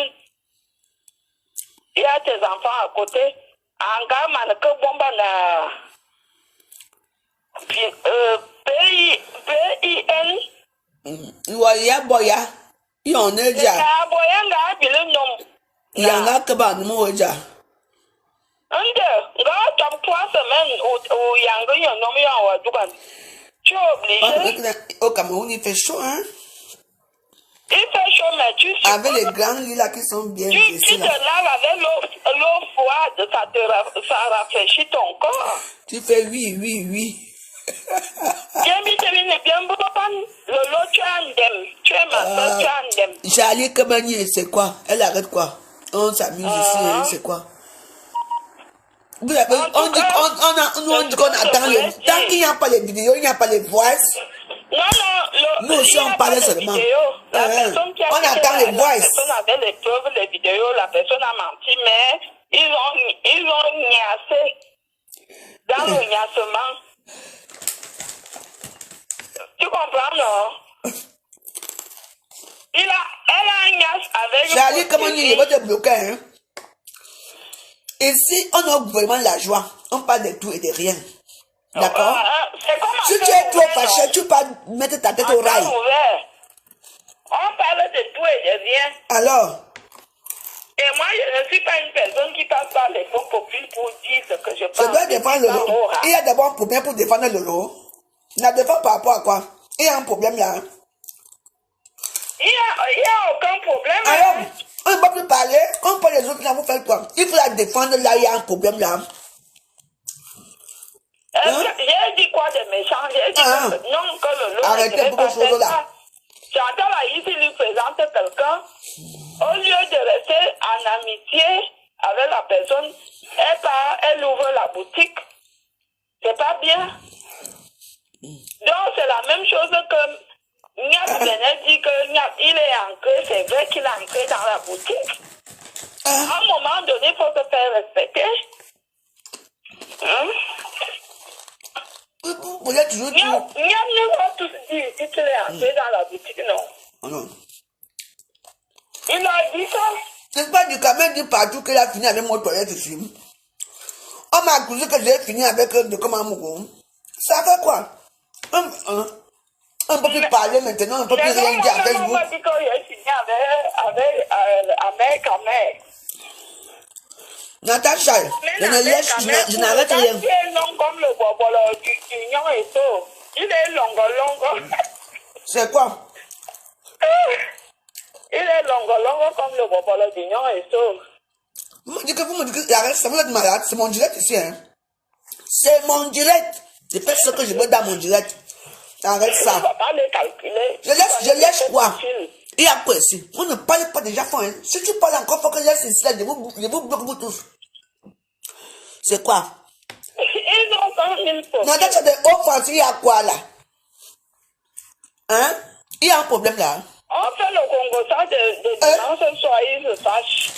Il y a tes enfants à côté. Anga que bomba na PIN. Boya. Il y en a déjà. Il y en a que bah nous déjà. Dans 3 semaines où il y a un nom à Duban. Tu es obligé. Au Cameroun, il fait chaud, hein? Il fait chaud, mais tu sais. Avec les grands lits là qui sont bien. Tu te laves avec l'eau froide, ça rafraîchit ton corps. Tu fais oui. Bien, Lolo, tu as un dème. Tu es ma soeur, tu as un dème. J'allais Kamani, c'est quoi? Elle arrête quoi? On s'amuse ici, c'est quoi? On dit qu'on attend le... Tant qu'il n'y a pas les vidéos, il n'y a pas les voix. Non, nous aussi on parlait seulement. La personne qui a on attend les voix. La personne avait les preuves, les vidéos, la personne a menti, mais ils ont niassé. Dans le niassement. Tu comprends, non? Elle a un niasse avec... Charlie, comment il va te bloquer, hein? Ici, on a vraiment la joie. On parle de tout et de rien. D'accord? Si tu es trop fâché, tu peux mettre ta tête au rail. On parle de tout et de rien. Alors? Et moi, je ne suis pas une personne qui passe par les faux profils pour dire ce que je pense. Je dois défendre Lolo. Il y a d'abord un problème pour défendre Lolo. La défend par rapport à quoi? Il y a un problème là. Il n'y a aucun problème. Alors, on ne peut plus parler. On peut les autres là, vous faites quoi? Il faut la défendre là, il y a un problème là. J'ai dit quoi de méchant? J'ai dit que non, que Lolo. Arrêtez beaucoup de choses là. J'entends là, il lui présente quelqu'un. Au lieu de rester en amitié avec la personne, elle ouvre la boutique. C'est pas bien. Donc, c'est la même chose que Niap venait dire que Niap, il est ancré. C'est vrai qu'il est ancré dans la boutique. À un moment donné, il faut se faire respecter. Vous êtes toujours... Niap nous a tous dit si tu es ancré dans la boutique, non. Non. Il a dit ça. C'est pas du Cameroun dit partout qu'il a fini avec mon toilette ici. On m'a accusé que j'ai fini avec de comme un mougon. Ça fait quoi? On ne peut plus parler maintenant, on ne peut plus rien dire à Facebook. On m'a dit qu'il a fini avec Cameroun. Natacha, je n'arrête rien. Il est long comme le bobolo du Union et tout. Il est long. C'est quoi? Il est long comme le bobolo du Union et tout. Vous me dites que arrête, ça vous êtes malade, c'est mon direct ici, hein. C'est mon direct. Je fais ce que je veux dans mon direct. Arrête ça. On ne va pas les calculer. Je laisse quoi? Et après, si on ne parle pas déjà fort, hein. Si tu parles encore, il faut que je laisse ici, là, je vous bloque vous tous. C'est quoi? Ils ont 100 000 fois. Non, c'est des offenses, il y a quoi là? Hein? Il y a un problème là. On fait le Congo ça de dimanche soir, ils se fâchent.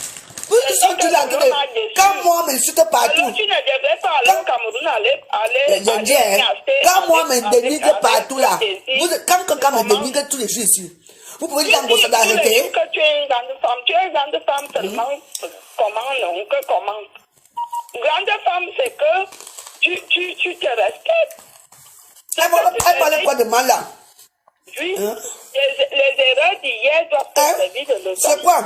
Vous sont tous là, quand moi me insulte partout. Alors tu ne devrais pas aller au Cameroun, aller. Quand moi me dénigre partout là. Quand quelqu'un me dénigre tous les jours ici. Vous pouvez dire que ça d'arrêter. Que tu es une grande femme seulement. Comment non? Comment? Grande femme, c'est que tu te respectes. Elle parle quoi de mal là? Oui. Les erreurs d'hier doivent te servir de leçon. C'est quoi?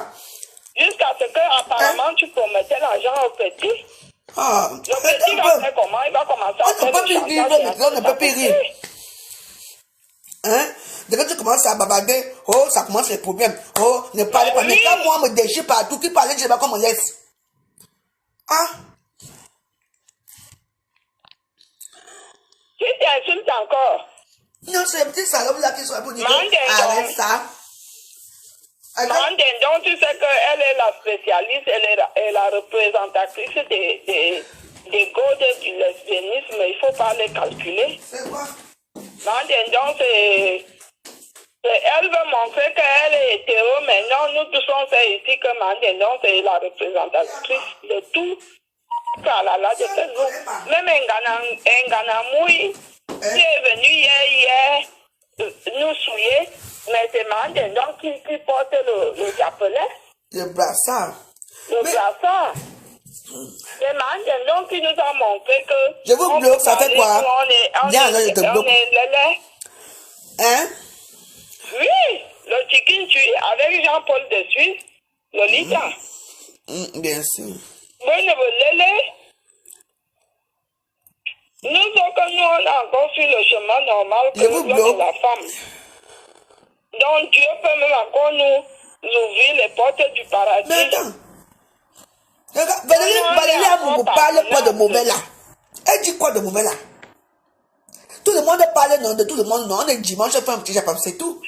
Jusqu'à ce que, apparemment, tu promettais l'argent au petit. Le petit va faire comment? Il va commencer à faire le chantage. On ne peut plus rire. Hein? Dès que tu commences à babader, oh, ça commence les problèmes. Oh, ne parlez pas. Mais quand moi me déchire partout, qui parle, je ne sais pas comment on laisse. Ah? Tu t'insultes encore. Non, c'est un petit salope là qui soit pour dire arrête ça. Donc tu sais qu'elle est la spécialiste, elle est la représentatrice des godes du lesbianisme. Il ne faut pas les calculer. C'est quoi? Donc elle veut montrer qu'elle est hétéro, mais non, nous tous on sait ici que Mandendon c'est la représentatrice de tout. De Facebook. Même Ngana Moui, qui est venu hier nous souiller, mais c'est Mandendon qui porte le chapelet. Le brassard. Le brassard. C'est Mandendon qui nous a montré que... Je vous bloque, ça fait quoi? On est lélé. Hein? Oui, le chicken tue avec Jean-Paul de Suisse, Lolita. Bien sûr. Nous autres, nous, on a encore sur le chemin normal que l'homme et la femme. Donc Dieu peut même encore nous ouvrir les portes du paradis. Mais attends. Valérie Amoubou parle quoi de mauvais là? Elle dit quoi de mauvais là? Tout le monde parle non, de tout le monde non. On est dimanche, on fait un petit japon, c'est tout.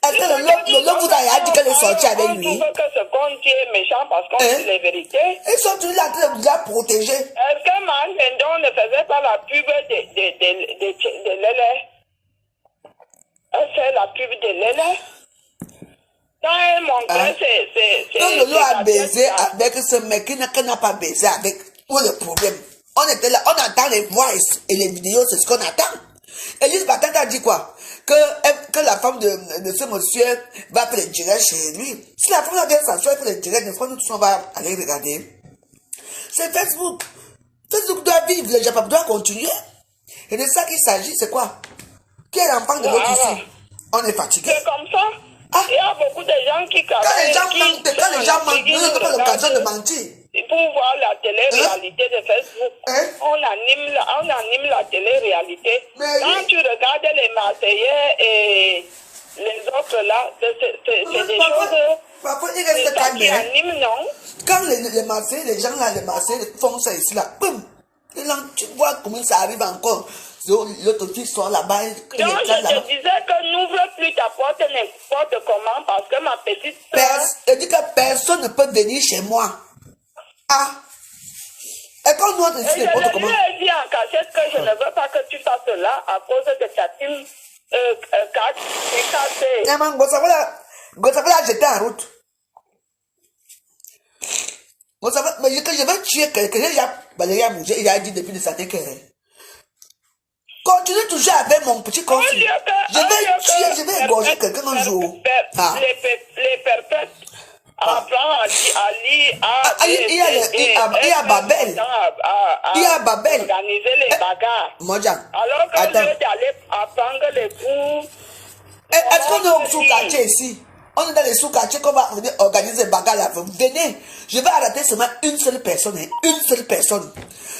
Est-ce que le loup vous a dit qu'elle est sortie avec lui? On trouve que ce qu'on dit est méchant parce qu'on dit les vérités. Ils sont toujours là de la protéger. Est-ce que Man Mendon ne faisait pas la pub de Lélé? Elle fait la pub de Lélé? Quand elle montrait, c'est... Quand Lolo a baisé avec ce mec qui n'a pas baisé avec... Où le problème? On était là, on entend les voix et les vidéos, c'est ce qu'on attend. Elise Batante a dit quoi? Que la femme de ce monsieur va faire le direct chez lui. Si la femme a bien s'asseoir pour le direct, nous tous on va aller regarder. C'est Facebook. Facebook doit vivre, le Japon doit continuer. Et de ça qu'il s'agit, c'est quoi? Quel enfant de l'autre ici? On est fatigué. C'est comme ça. Il y a beaucoup de gens qui... Quand les gens mentent, nous n'avons pas l'occasion de mentir. Pour voir la télé-réalité de Facebook, on anime la télé-réalité. Quand tu regardes les Marseillais et les autres là, c'est des choses parfois, il reste calme. qui animent, non? Quand les Marseillais, les gens là, les Marseillais font ça ici là, boum, et là, tu vois comment ça arrive encore. L'autre fille sort là-bas. Donc je te disais que n'ouvre plus ta porte n'importe comment parce que ma petite soeur... Elle dit que personne ne peut venir chez moi. Ah! Et quand nous on dit n'importe comment... Je lui ai dit en cachette que je ne veux pas que tu fasses cela à cause de ta team 4 et 4. Mais Gossavela a jeté en route. Mais je vais tuer quelqu'un. Il a dit depuis des années que... Continue toujours avec mon petit conflit. Je vais tuer, je vais égorger quelqu'un un jour. Les perpètes apprennent à lire, il y a Babel. Il y a Babel. Organiser les bagarres. Alors que je vais aller apprendre les cours. Est-ce qu'on est au sous-quartier ici? On est dans les sous-quartiers qu'on va organiser des bagarres là. Venez, je vais arrêter seulement une seule personne. Une seule personne.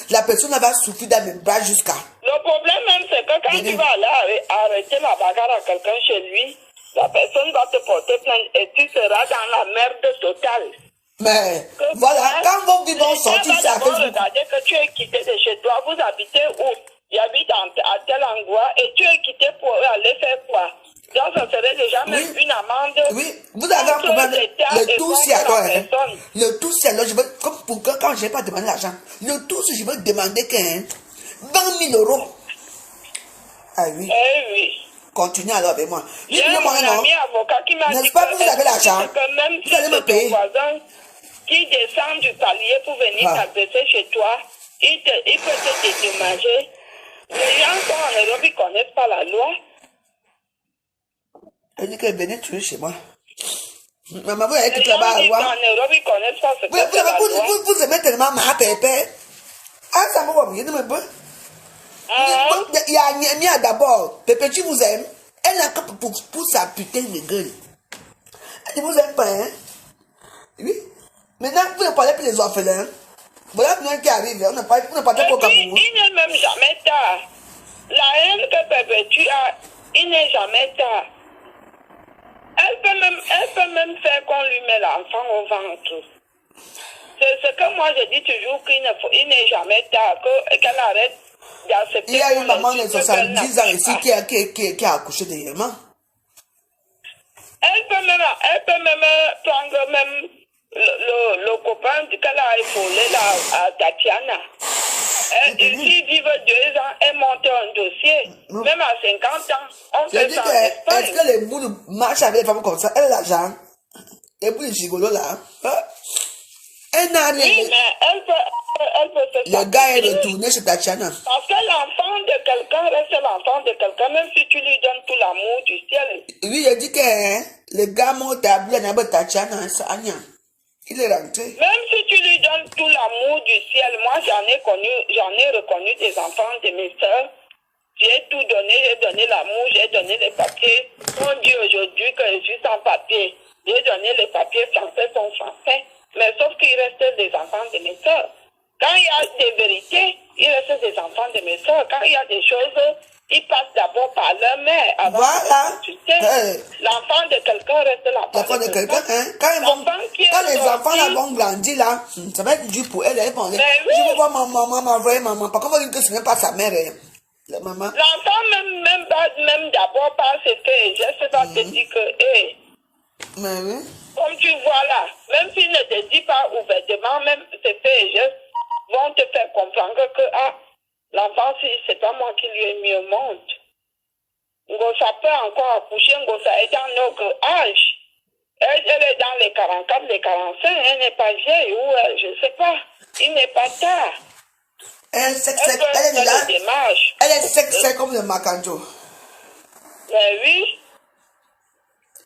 La personne va souffrir dans mes bras jusqu'à... Le problème même, c'est que quand tu vas aller arrêter la bagarre à quelqu'un chez lui, la personne va te porter plainte et tu seras dans la merde totale. Mais voilà, quand vos vies vont sortir, c'est à Facebook. Regardez que tu es quitté de chez toi, vous habitez où? J'habite à tel endroit et tu es quitté pour aller faire quoi? Donc ça serait déjà même une amende. Oui, vous avez un problème. Le tout c'est à toi. Le tout c'est alors, je veux, comme pour que quand je n'ai pas demandé l'argent, le tout c'est je veux demander que 20 000 euros. Ah oui. Eh oui. Continuez alors avec moi. J'ai un ami avocat qui m'a dit que vous avez l'argent, que même si vous allez me payer. Ton voisin qui descend du palier pour venir t'agresser chez toi, il peut te dédommager. Les gens sont en Europe, ils ne connaissent pas la loi. Elle dit qu'elle venait tuer chez moi. Maman, vous avez tout là-bas à voir. En Europe, ils ne connaissent pas ce que c'est la loi. Vous aimez tellement ma pépé. Ah, ça m'a oublié de me dire. Il y a Nia d'abord. Pépé, tu vous aimes. Elle n'a que pour sa putain de gueule. Elle ne vous aime pas, hein? Oui. Maintenant, vous ne parlez plus des orphelins. Voilà bien qui arrive. On n'a pas de programme. Il n'est même jamais tard. La haine que Pépé tu as, il n'est jamais tard. Elle peut même faire qu'on lui met l'enfant au ventre. C'est ce que moi je dis toujours qu'il n'est jamais tard, qu'elle arrête d'accepter. Il y a une maman de 70 ans ici qui a accouché de Yémen. Elle peut même prendre même le copain qu'elle a épaulé là, à Tatiana. Ici vivent 2 ans, elle monte un dossier. Même à 50 ans, on fait ça en Espagne. Est-ce que les boules marchent avec les femmes comme ça? Elle a l'argent. Les boules gigolos là. Elle n'a rien. Oui, mais elle peut se le gars est retourné chez Tatiana. Parce que l'enfant de quelqu'un reste l'enfant de quelqu'un, même si tu lui donnes tout l'amour du ciel. Oui, il dit que le gars m'a établi à Tatiana. Il est rentré. Même si tu lui donnes tout l'amour du ciel, moi j'en ai reconnu des enfants de mes soeurs. J'ai tout donné, j'ai donné l'amour, j'ai donné les papiers. On dit aujourd'hui que je suis sans papier. J'ai donné les papiers français, sont français. Mais sauf qu'il reste des enfants de mes soeurs. Quand il y a des vérités, il reste des enfants de mes soeurs. Quand il y a des choses, ils passent d'abord par leur mère. Avant tu sais, l'enfant de quelqu'un reste l'enfant de quelqu'un. Hein? Quand les enfants là vont grandir là, ça va être dur pour elle. Elle va dire, je veux voir ma vraie maman. Par contre, elle va dire que ce n'est pas sa mère. La maman. L'enfant même d'abord par ce fait, je sais pas te dire que, Mais oui. comme tu vois là, même s'il ne te dit pas ouvertement, même ce fait, vont te faire comprendre que, l'enfant, si c'est pas moi qui lui ai mis au monde. Ça peut encore accoucher, ça est dans notre âge. Elle est dans les 44, les 45, elle n'est pas vieille, ou je sais pas, il n'est pas tard. Elle est sec comme le macanjo. Mais oui.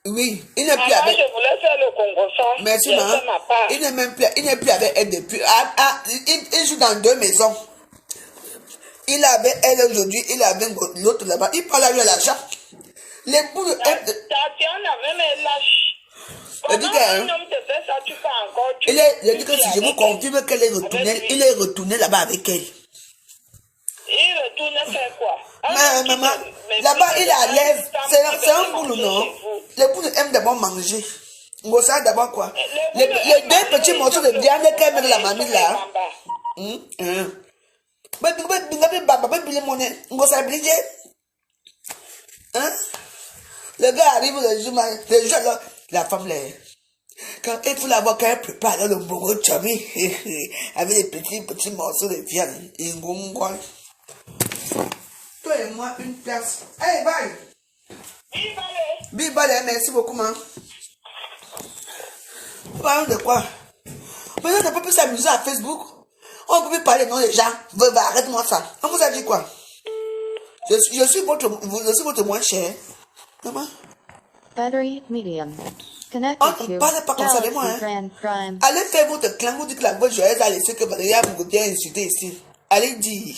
Oui, il n'est plus avec. Je voulais faire le Congo sans. Merci, maman. Il n'est même plus, il n'est plus avec elle depuis. Il joue dans 2 maisons. Il est avec elle aujourd'hui, il est avec l'autre là-bas. Il parle à lui à l'argent. Les bouts de elle. Tatiana, même elle lâche. Comment un homme te fait ça, tu peux encore. Il dit que si je vous confirme qu'elle est retournée, il est retourné là-bas avec elle. Il retourne faire quoi? Mais maman, là-bas, il est à l'aise. C'est un boulot, non? Les bouts aiment d'abord manger. On sait d'abord quoi? Les 2 petits morceaux de viande qu'elle met de la mamie là. Le gars arrive le jour là, la femme là. Quand il faut l'avoir qu'elle prépare le bongo chami avec des petits morceaux de viande. Toi et moi, une place. Hey, bye! Bye, merci beaucoup, maman. Parlons de quoi? Maintenant, on ne peut plus s'amuser à Facebook. On ne peut plus parler non des gens. Arrête-moi ça. On vous a dit quoi? Je suis votre moins cher. Maman? Battery medium. On ne parle pas comme ça de moi. Allez faire votre clan. Vous dites que la bonne joyeuse a laissé que Valérie a beaucoup bien insulté ici. Allez dire.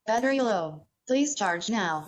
Battery low. Please charge now.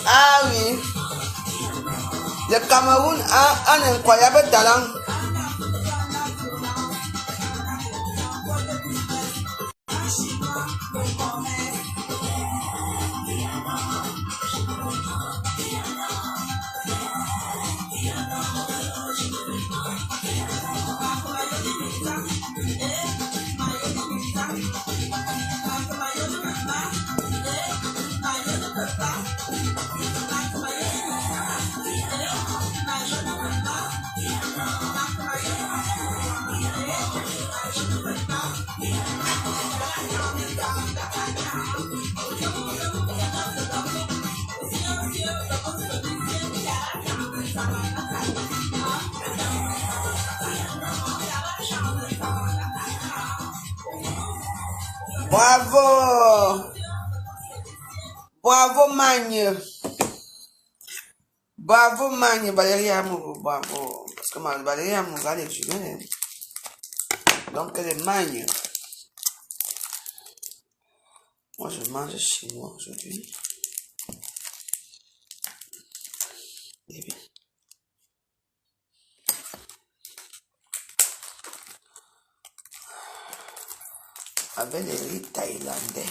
Ah oui. Le Cameroun a un incroyable talent. Bravo! Bravo Magne! Bravo Magne, Valérie Amour, bravo! Parce que Valérie Amour, elle est jumeaux. Donc elle est Magne. Moi je mange chinois aujourd'hui. Eh bien. Avec les riz thaïlandais.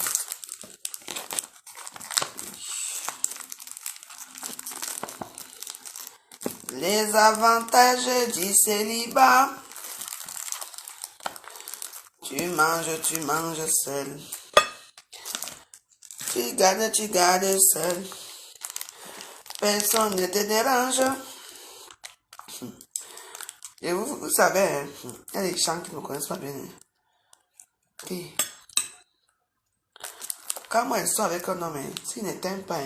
Les avantages du célibat. Tu manges seul. Tu gardes seul. Personne ne te dérange. Et vous savez, hein, il y a des gens qui ne me connaissent pas bien. Et quand moi je suis avec un homme, s'il ne t'aime pas,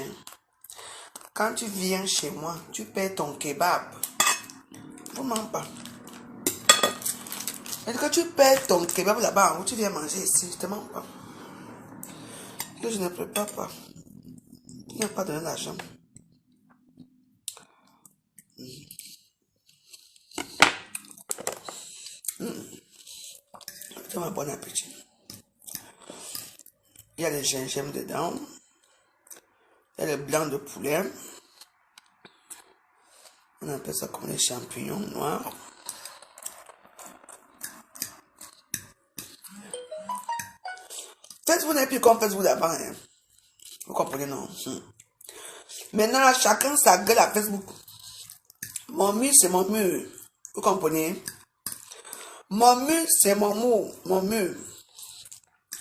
quand tu viens chez moi, tu paies ton kebab. Vous mens pas. Et quand tu paies ton kebab là-bas, où tu viens manger ici, je te mens pas. Que je ne prépare pas. Tu n'as pas donné l'argent. C'est un bon appétit. Il y a le gingembre dedans. Il y a le blanc de poulet. On appelle ça comme les champignons noirs. Facebook n'est plus comme Facebook d'avant. Hein. Vous comprenez, non? Maintenant, chacun sa gueule à Facebook. Mon mur, c'est mon mur. Vous comprenez? Mon mur, c'est mon mot. Mon mur.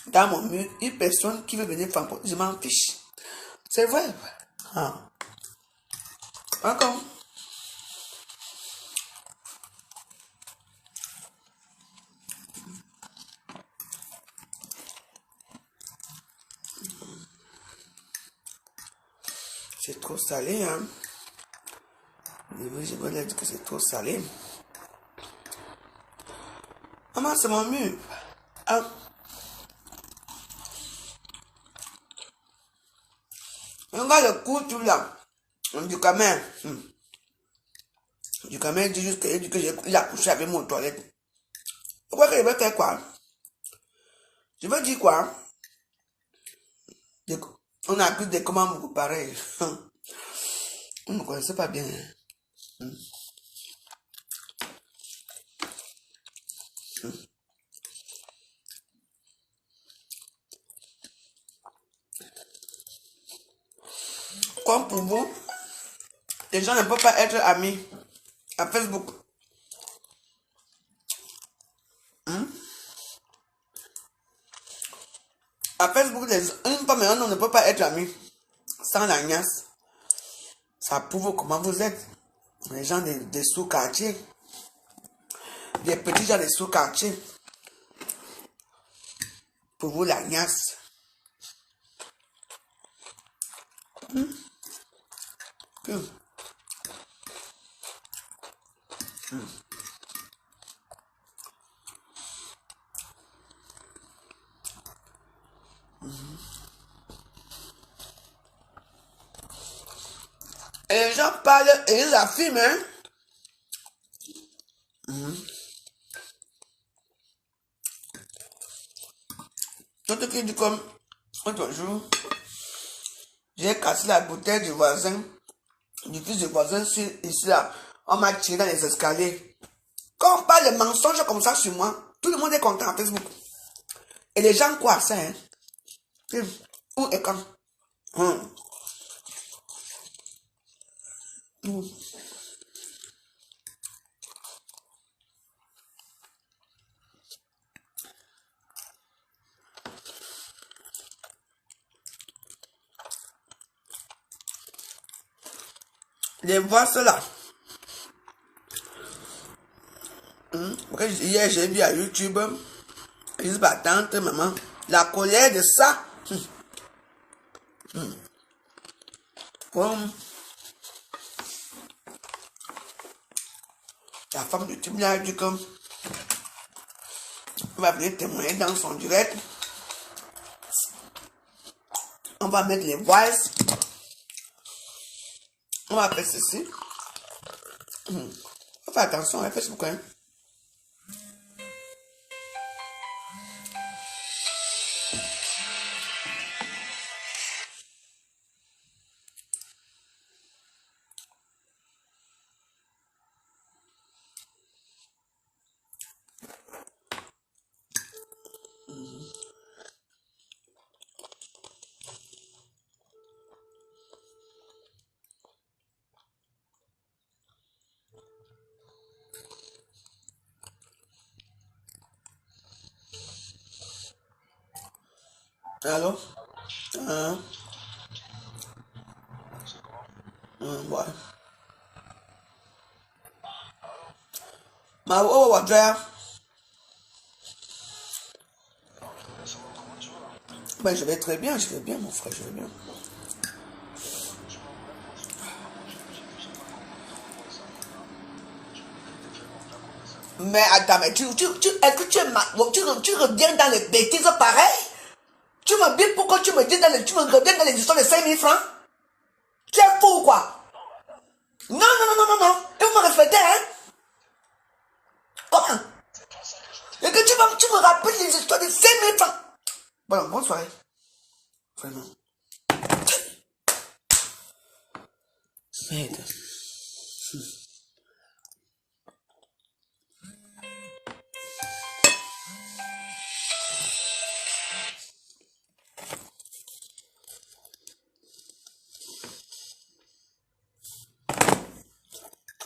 Dans mon mur, une personne qui veut venir faire un pot, je m'en fiche. C'est vrai. Ah. Encore. C'est trop salé, hein. Je vais dire que c'est trop salé. Maman, c'est mon mur. Ah. Regarde le couteau là. Du camin. Du camin dit juste qu'il a couché avec mon toilette. Pourquoi que je vais faire quoi? Je veux dire quoi? On a que des commandes pareils. On ne me connaissait pas bien. Comme pour vous, les gens ne peuvent pas être amis à Facebook. À Facebook, une femme et un homme ne peut pas être amis sans la niasse. Ça prouve comment vous êtes. Les gens des sous-quartiers. Des petits gens des sous-quartiers. Pour vous, la niasse. Et les gens parlent et ils affirment, hein. L'autre qui dit comme, l'autre jour, J'ai cassé la bouteille du voisin, du fils du voisin ici là. On m'a tiré dans les escaliers. Quand on parle de mensonges comme ça sur moi, tout le monde est content en Facebook. Et les gens croient ça, hein. Où et quand? Les voix là. Hier, j'ai vu à YouTube, ils disent, bah, tante, maman, la colère de ça. Comme la femme de Tibia a dit comme on va venir témoigner dans son direct. On va mettre les voices. On va faire ceci. Faut faire attention à Facebook. Hein. Allô? Ouais. Ma ben, je vais très bien, je vais bien, mon frère, je vais bien. Mais attends, mais est-ce que tu reviens dans les bêtises pareilles? Tu me dis pourquoi tu me reviens dans les histoires de 5 000 francs? Tu es fou ou quoi? Non. Et vous me respectez, hein? Comment? Et que tu me rappelles les histoires de 5 000 francs? Bon, bonne soirée. Vraiment. Merde.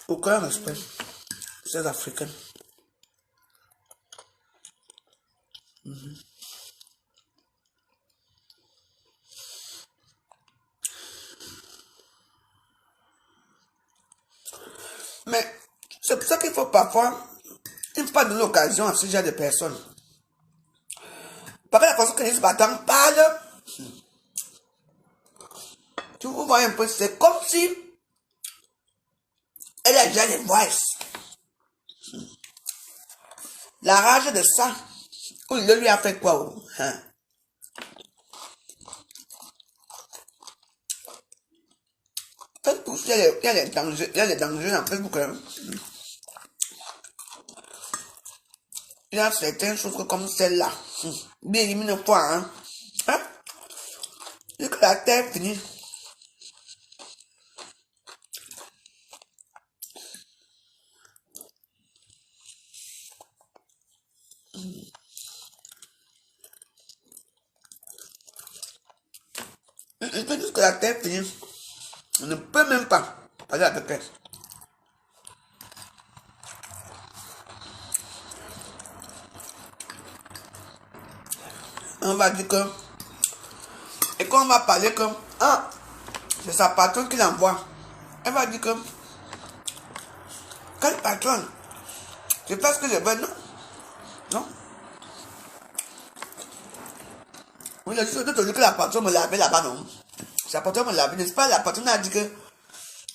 Aucun respect. Ces Africains. Mais c'est pour ça qu'il faut parfois, il ne faut pas donner l'occasion à ce genre de personnes. Parce que la façon que les battants parlent, tu vous vois un peu, c'est comme si elle a déjà les voix. La rage de ça, il lui a fait quoi? Hein? Facebook, il y a les dangers dans Facebook. Hein? Il y a certaines choses comme celle-là. Bien élimine une fois. Hein? Et que la terre finit. Il peut dire que la terre finit. On ne peut même pas parler avec elle. On va dire que... Et quand on va parler comme... Ah, c'est sa patronne qui l'envoie. Elle va dire que... Quelle patronne? C'est parce que je veux... Non. Non. Oui, je suis dit que la patronne me lavait là-bas, non. Sa patronne me lavait, n'est-ce pas? La patronne a dit que...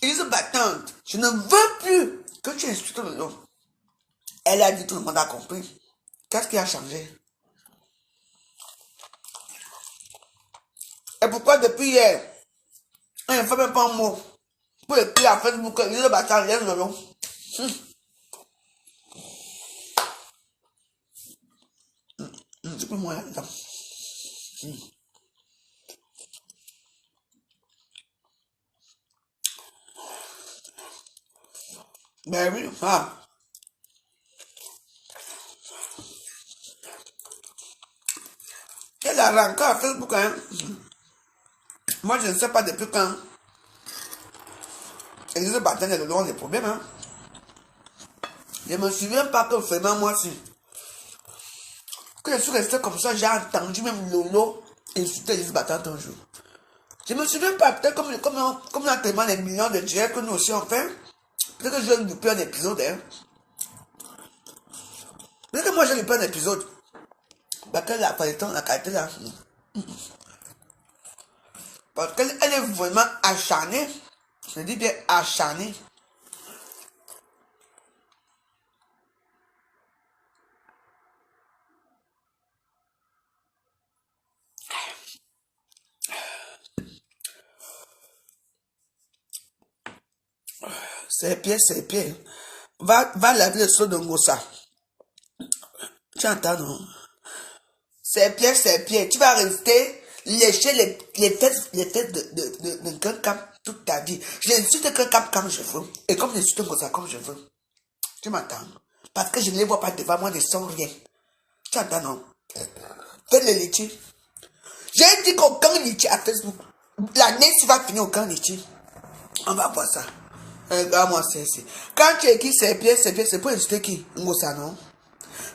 Ils sont battantes. Je ne veux plus que tu insultes le nom. Elle a dit, tout le monde a compris. Qu'est-ce qui a changé? Et pourquoi depuis hier, on ne fait même pas un mot pour écrire à Facebook, ils se battent en l'air de l'eau. C'est plus moi là-dedans. Ben oui, ah. Et la rencontre à Facebook, hein. Moi, je ne sais pas depuis quand. Et les bâtons de l'eau ont des problèmes, hein. Je ne me souviens pas que vraiment, moi, si. Que je suis resté comme ça, j'ai entendu même Lolo insulter les battants un jour. Je ne me souviens pas, peut-être comme on a tellement des millions de directs que nous aussi on fait. Peut-être que j'ai loupé un épisode, hein. Peut-être que moi j'ai loupé un épisode. Parce que la qualité là. Parce qu'elle est vraiment acharnée. Je dis bien acharnée. C'est pieds. Va laver le seau de Ngossa. Tu entends, non? C'est pieds. Tu vas rester lécher les têtes de quelqu'un toute ta vie. J'insulte quelqu'un comme je veux. Et comme j'insulte Ngossa comme je veux. Tu m'entends? Parce que je ne les vois pas devant moi, ils ne sont rien. Tu entends, non? Fais le litchi. J'ai dit qu'aucun litchi à Facebook. L'année, tu vas finir aucun litchi. On va voir ça. Regarde-moi, c'est. Quand tu écris ses pieds, c'est pour insulter qui? Ngossa, non?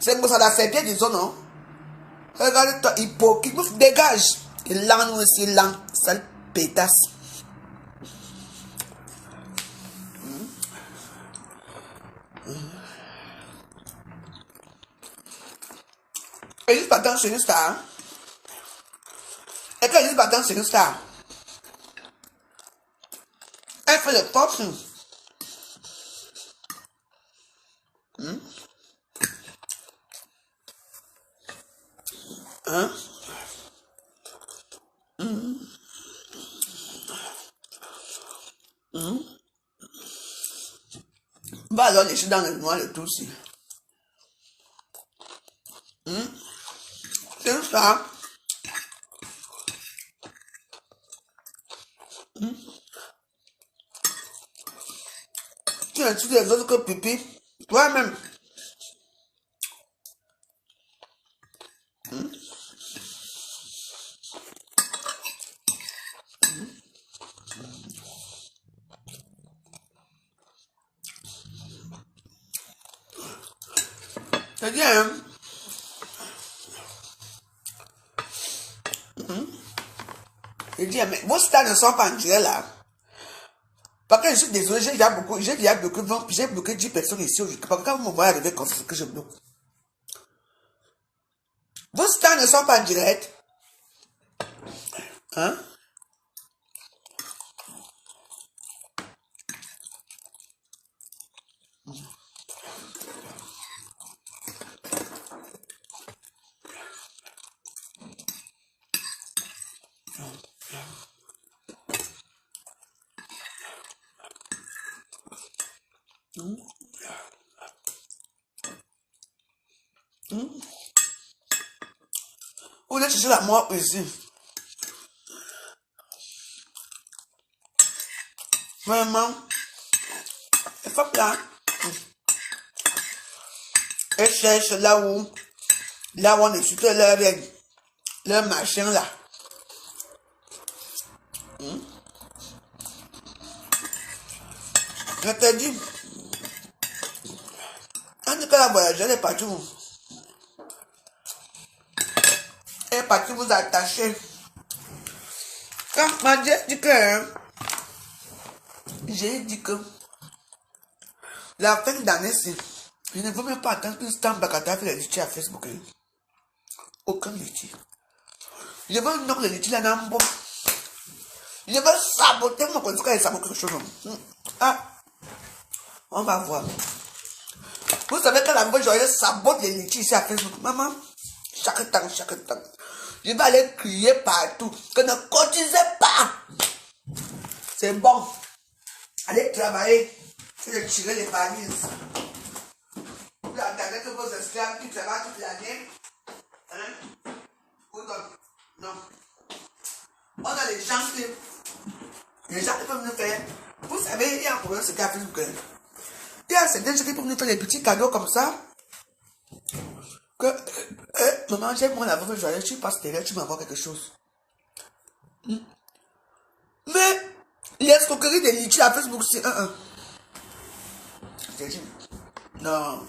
C'est Ngossa dans ses pieds, disons, non? Regarde-toi, hypocrite, dégage. Il lent aussi, lent, sale pétasse. Et juste pas dans une star. Et quand juste pas dans une star. Elle fait le top. Hein? Va alors lécher dans le noir le tout aussi. C'est ça. Tu insultes les autres que pipi. Toi-même. C'est bien, hein? Je dis, mais vos stars ne sont pas en direct là. Parce que je suis désolé, j'ai bloqué 10 personnes ici aujourd'hui. Parce que quand vous me voyez arriver comme ça, que je bloque. Vos stars ne sont pas en direct. Hein? Vous voulez chercher la mort ici. Vraiment. Il faut que là. Elle cherche là où on est sur leur machin là. Je te dis. En tout cas, la voyager, elle est partie où? Elle est partie vous attacher. Quand j'ai dit que la fin d'année, c'est. Je ne veux même pas attendre que Stan Bakata fait les litiges à Facebook. Aucun litige. Je veux non les litiges là dans bon. Je veux saboter mon compte et saboter quelque chose. Ah, on va voir. Vous savez que la fois je sabote les litiges ici à Facebook. Maman, chaque temps. Je vais aller crier partout que ne cotisez pas. C'est bon. Allez travailler. Je vais tirer les valises. Vous attendez que vos esclaves qui travaillent toute l'année. Hein? Non. On a les gens qui peuvent nous faire. Vous savez, il y a un problème, c'est qu'à Facebook. Il y a a certains gens qui peuvent nous faire des petits cadeaux comme ça. Que, maman, j'aime mon avant, tu passes derrière, tu m'envoies quelque chose. Mais, l'escroquerie des litiges à Facebook, c'est J'ai dit, non.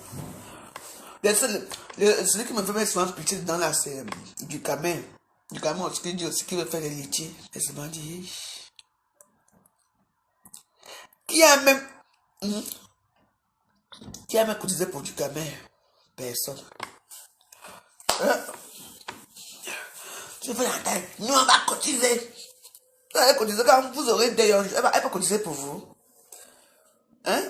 Celui qui me fait mettre souvent pitié dedans là, c'est du Camet. Du Camet, qui dit aussi qu'il veut faire des litiges. Et c'est m'a dit, qui a même cotisé pour du Camet? Personne. Je fais la taille. Nous, on va cotiser. Vous allez cotiser quand vous aurez des... Elle peut cotiser pour vous. Hein?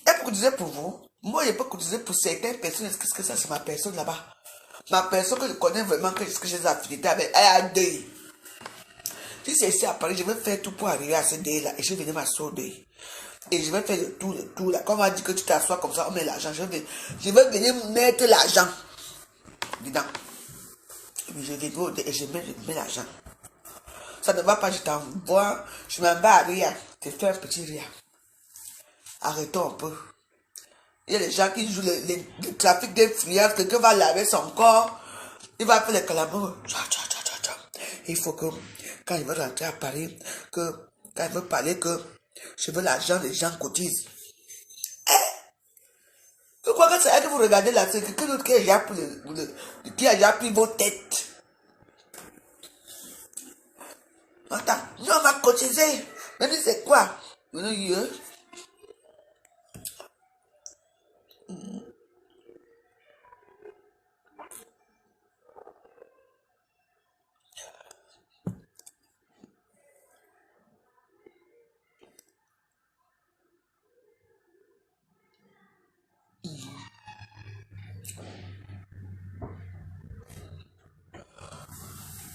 Elle peut cotiser pour vous. Moi, je peux cotiser pour certaines personnes. Qu'est-ce que ça, c'est ma personne là-bas? Ma personne que je connais vraiment, que j'ai des affinités avec, elle a deuil. Si c'est ici à Paris, je vais faire tout pour arriver à ce deuil-là. Et je vais venir m'asseoir deuil. Et je vais faire le tout là. Quand on va dire que tu t'assois comme ça, on met l'argent. Je vais venir mettre l'argent dedans. Et puis je vais et je mets l'argent. Ça ne va pas, je t'envoie. Je m'en vais à Ria. Je fais un petit Ria. Arrêtons un peu. Il y a des gens qui jouent le trafic d'influence. Quelqu'un va laver son corps. Il va faire les calamars. Il faut que, quand il va rentrer à Paris, quand il veut parler que je veux l'argent, les gens cotisent. Je crois que c'est elle que vous regardez là, c'est quelqu'un d'autre qui a déjà pris vos têtes. Attends, nous on va cotiser. Mais c'est quoi?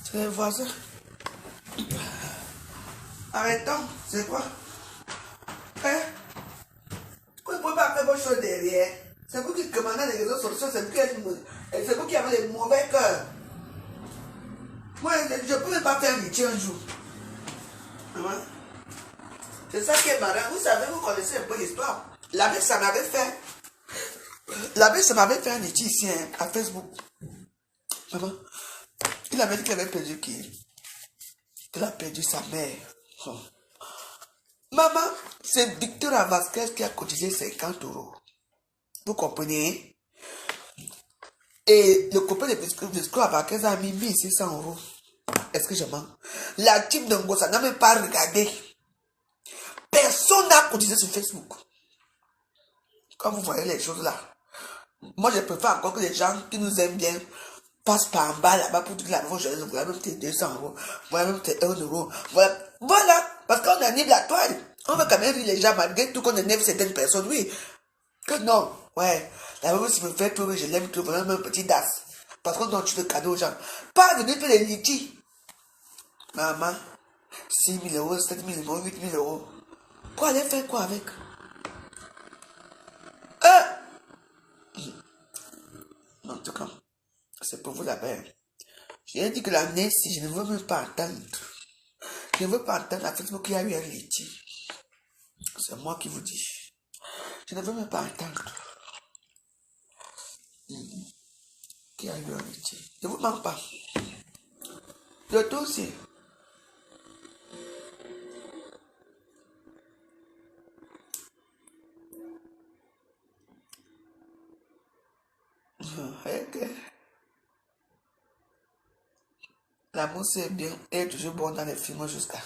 C'est les voisins. Arrêtons, c'est quoi? Hein? Vous ne pouvez pas faire vos choses derrière. C'est vous qui commandez les réseaux sociaux, c'est vous qui avez les mauvais cœurs. Moi, je ne peux même pas faire un métier un jour. C'est ça qui est marrant. Vous savez, vous connaissez un peu l'histoire. L'abbé, ça m'avait fait. L'abbé, ça m'avait fait un métier ici, hein, à Facebook. Maman, il avait dit qu'il avait perdu qui? Qu'il a perdu sa mère. Oh. Maman, c'est Victor Vasquez qui a cotisé 50 €. Vous comprenez? Et le copain de Victor Vasquez a mis 1600 €. Est-ce que je mens? La team de Ngosa n'a même pas regardé. Personne n'a cotisé sur Facebook. Quand vous voyez les choses là, moi je préfère encore que les gens qui nous aiment bien passent par en bas là-bas pour dire que la nouvelle chose, voilà même tes 200 €, voilà même tes 1 €, voilà, parce qu'on anime la toile. On veut quand même rire les gens malgré tout qu'on énerve certaines personnes, oui. Que non, ouais, la même si me fait pleurer, je l'aime tout, voilà même un petit das. Parce qu'on donne tout le cadeau aux gens. Pas venir faire les litiges. Maman, 6 000 €, 7 000 €, 8 000 €. Pour aller faire quoi avec? En tout cas, c'est pour vous la peine. J'ai dit que l'année, si je ne veux même pas entendre. Je ne veux pas entendre la Facebook qui a eu un litige. C'est moi qui vous dis. Je ne veux même pas entendre. Qui a eu un litige. Je ne vous mens pas. Le tout aussi. L'amour c'est bien, elle est toujours bon dans les films jusqu'à.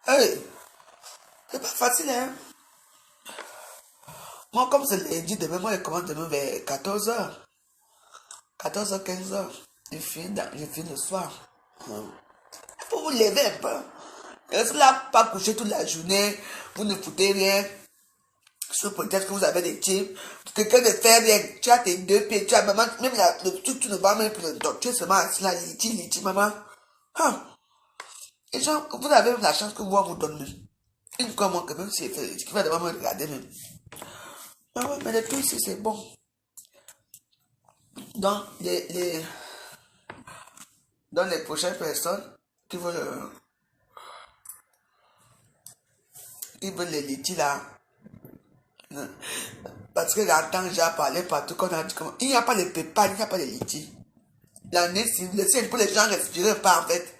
Hey, c'est pas facile, hein? Moi, comme c'est lundi, demain, moi, je commence demain vers 14 h. 14 h, 15 h. Je finis le soir. Il faut vous lever un peu. Restez là, pas coucher toute la journée. Vous ne foutez rien. Sous peut-être que vous avez des types, quelqu'un ne fait rien, tu as tes deux pieds, tu as maman, même le truc, tu ne vas même plus longtemps, tu es seulement assis là, liti, maman. Ah. Et genre, vous avez même la chance que moi vous donne même. Une fois, moi, quand même, c'est ce qui va devoir me regarder même. Ah ouais, mais le tout ici, c'est bon. Donc, dans les prochaines personnes qui veulent les litis là, parce que j'entends déjà parler partout qu'on a dit comment. Il n'y a pas de PayPal, il n'y a pas de litis. L'année, le ciel pour les gens respirer pas en fait.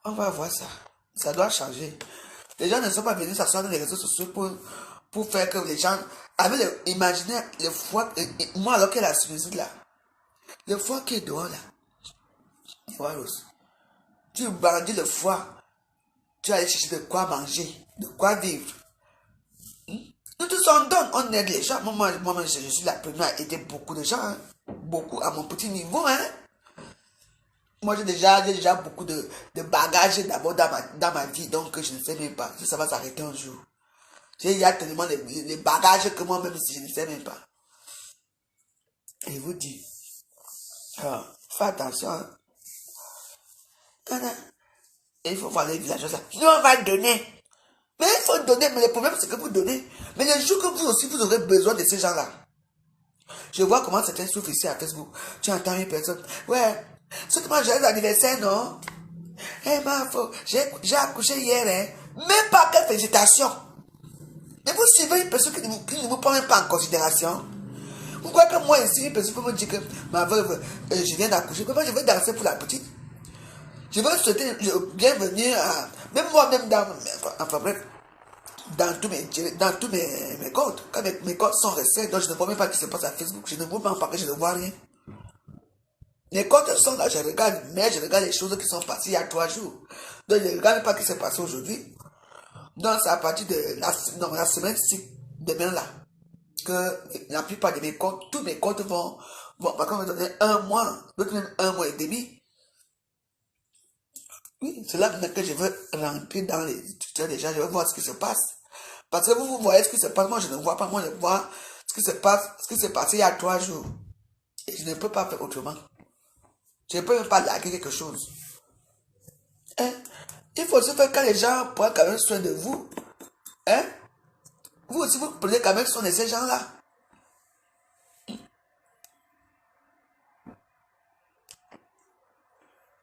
On va voir ça. Ça doit changer. Les gens ne sont pas venus s'asseoir dans les réseaux sociaux pour faire que les gens... Imaginez le foie... Moi, alors qu'il y a la sinusite là, le foie qui est dehors là, tu bandis le foie, tu vas aller chercher de quoi manger, de quoi vivre. Nous tous on aide les gens. Moi, je suis la première à aider beaucoup de gens. Hein. Beaucoup à mon petit niveau. Hein. Moi, j'ai déjà beaucoup de bagages d'abord dans ma vie. Donc, je ne sais même pas si ça va s'arrêter un jour. Il y a tellement les bagages que moi-même, je ne sais même pas. Et je vous dis, fais attention. Hein. Et il faut voir les villageois. Nous, on va donner. Mais il faut donner. Mais le problème, c'est que vous donnez. Mais le jour que vous aussi, vous aurez besoin de ces gens-là. Je vois comment certains souffrent ici à Facebook. Tu entends une personne. Ouais. C'est que moi, j'ai l'anniversaire, non? Eh, j'ai accouché hier, hein. Même pas quelle félicitation. Mais vous suivez une personne qui ne vous prend même pas en considération. Vous croyez que moi ici, une personne peut me dire que ma veuve, je viens d'accoucher. Pourquoi je vais danser pour la petite? Je veux souhaiter bienvenue à... Même moi-même enfin bref, dans tous mes comptes. Quand mes comptes sont restés, donc je ne vois même pas ce qui se passe à Facebook. Je ne vois même pas que je ne vois rien. Les comptes sont là, je regarde, mais je regarde les choses qui sont passées il y a 3 jours. Donc je ne regarde pas ce qui s'est passé aujourd'hui. Donc c'est à partir de la semaine demain là, que la plupart de mes comptes, tous mes comptes vont par contre, me donner 1 mois, d'autres même 1 mois et demi. Oui, c'est là que je veux rentrer dans les tuteurs des gens, je veux voir ce qui se passe. Parce que vous voyez ce qui se passe, moi je ne vois pas, moi je vois ce qui se passe, ce qui s'est passé il y a 3 jours. Et je ne peux pas faire autrement. Je ne peux même pas liker quelque chose. Hein? Il faut aussi faire quand les gens prennent quand même soin de vous. Hein? Vous aussi, vous prenez quand même soin de ces gens-là.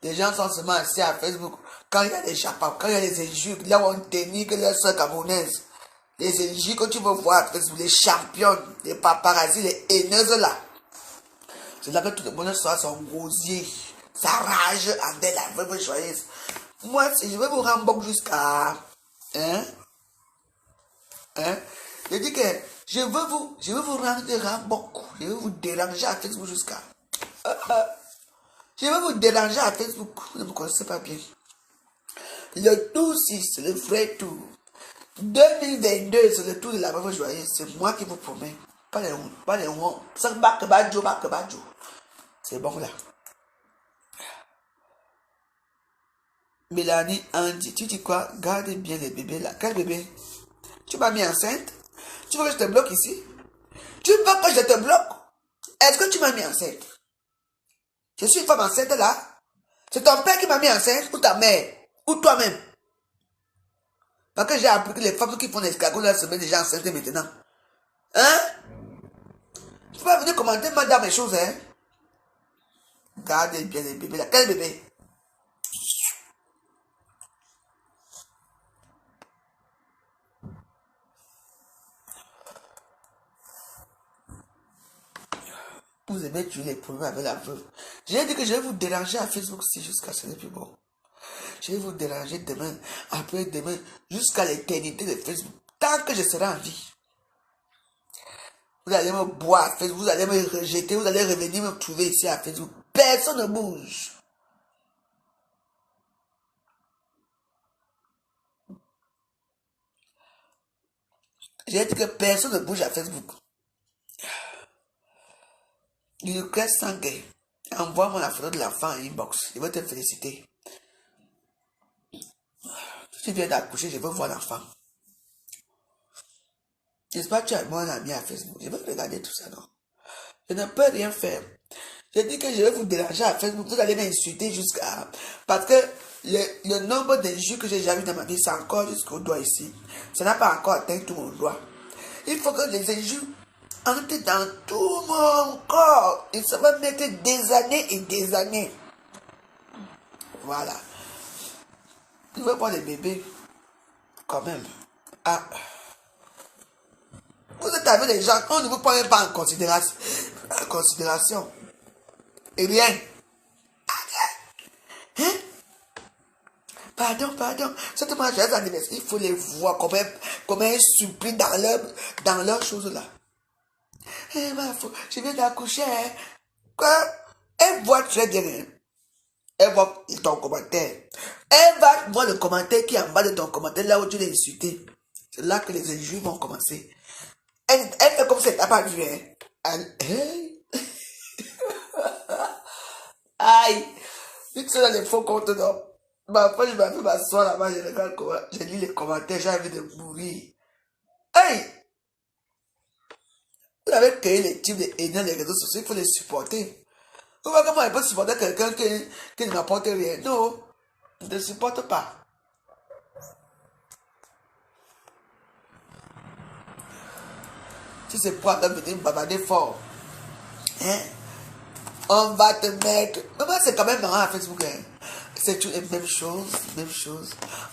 Les gens sont seulement assis à Facebook. Quand il y a des chapeaux, quand il y a des injures, là où on tenit que les soeurs camerounaises. Les injures que tu veux voir, les champions, les paparazzis, les haineuses là. C'est là que tout le monde soit son gosier. Ça rage avec la veuve joyeuse. Moi, si je vais vous rembourser jusqu'à... Hein? Je dis que je veux vous rendre rembourser. Je veux vous déranger à Facebook jusqu'à... Je vais vous déranger à Facebook. Vous ne me connaissez pas bien. Le tout, c'est le vrai tour. 2022, c'est le tour de la veuve joyeuse. C'est moi qui vous promets. Pas les ronds. Pas les ronds. C'est bon là. Mélanie, Andy, tu dis quoi? Garde bien les bébés là. Quel bébé? Tu m'as mis enceinte? Tu veux que je te bloque ici? Tu veux que je te bloque? Est-ce que tu m'as mis enceinte? Je suis une femme enceinte là. C'est ton père qui m'a mis enceinte ou ta mère? Ou toi-même? Parce que j'ai appris que les femmes qui font des escargots là se mettent déjà enceintes maintenant. Hein? Tu peux pas venir commenter madame les choses, hein? Gardez bien les bébés là. Quel bébé? Vous aimez tuer les problèmes avec la veuve. J'ai dit que je vais vous déranger à Facebook si jusqu'à ce n'est plus bon. Je vais vous déranger demain, après-demain, jusqu'à l'éternité de Facebook. Tant que je serai en vie. Vous allez me boire à Facebook, vous allez me rejeter, vous allez revenir me trouver ici à Facebook. Personne ne bouge. J'ai dit que personne ne bouge à Facebook. Il request 100 gays. Envoie-moi la photo de l'enfant en inbox. Je vais te féliciter. Si tu viens d'accoucher, je veux voir l'enfant. J'espère que tu as mon ami à Facebook. Je vais regarder tout ça, non? Je ne peux rien faire. Je dis que je vais vous déranger à Facebook. Vous allez m'insulter jusqu'à... Parce que le nombre d'injures que j'ai déjà vu dans ma vie, c'est encore jusqu'au doigt ici. Ça n'a pas encore atteint tout mon doigt. Il faut que les injures entrent dans tout mon corps. Et ça va mettre des années et des années. Voilà. Je veux voir les bébés. Quand même. Ah. Vous êtes avec les gens, on ne vous prend même pas en considération. Et rien. Hein? Pardon. Cette joyeux anniversaire, il faut les voir comme un surpris dans leurs choses là. Eh ben, je viens d'accoucher. Hein? Quoi? Elle voit très bien. Hein? Elle voit ton commentaire. Elle va voir le commentaire qui est en bas de ton commentaire, là où tu l'as insulté. C'est là que les injures vont commencer. Elle fait comme si elle n'a pas vu. Hein? Aïe! Tu sais, dans les faux comptes, non? Après, je m'appelle m'asseoir là-bas, je regarde comment, je lis les commentaires, j'ai envie de mourir. Aïe! Vous avez créé les types de haineux dans les réseaux sociaux, il faut les supporter. Vous voyez comment elle peut supporter quelqu'un qui ne m'apporte rien? Non, je ne supporte pas. Si c'est pour venir me bavarder fort, hein? On va te mettre... Mais c'est quand même marrant à Facebook, hein? C'est toujours la même chose.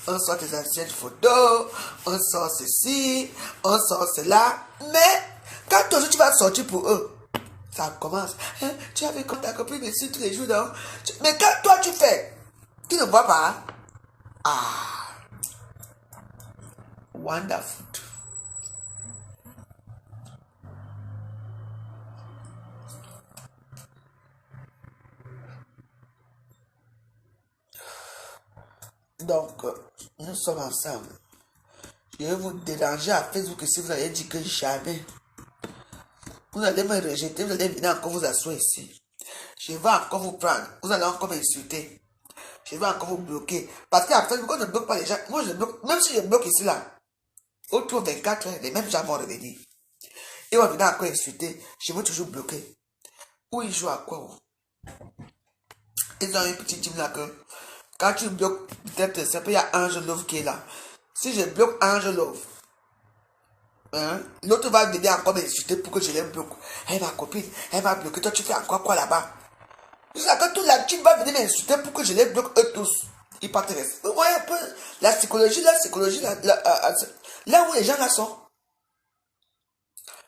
On sort tes anciennes photos, on sort ceci, on sort cela. Mais quand toujours tu vas sortir pour eux, ça commence. Hein? Tu avais comme ta copine ici tous les jours, non? Mais quand toi tu fais, tu ne vois pas. Ah, wonderful. Donc, nous sommes ensemble. Je vais vous déranger à Facebook si vous allez dire que jamais. Vous allez me rejeter, vous allez venir encore vous asseoir ici. Je vais encore vous prendre. Vous allez encore m'insulter. Je vais encore vous bloquer. Parce qu'à Facebook, on ne bloque pas les gens. Moi, je bloque. Même si je bloque ici, là, autour de 24 heures, les mêmes gens vont revenir. Ils vont venir encore insulter. Je vais toujours bloquer. Où ils jouent à quoi? Ils ont une petite team là que... Quand tu bloques, peut-être, c'est il y a Ange Love qui est là. Si je bloque Ange Love, hein, l'autre va venir encore m'insulter pour que je les bloque. Elle ma copine, elle m'a bloqué. Toi, tu fais encore quoi là-bas? Jusqu'à quand toute la team va venir m'insulter pour que je les bloque eux tous. Ils partiraient. Vous voyez un peu la psychologie, là où les gens là sont.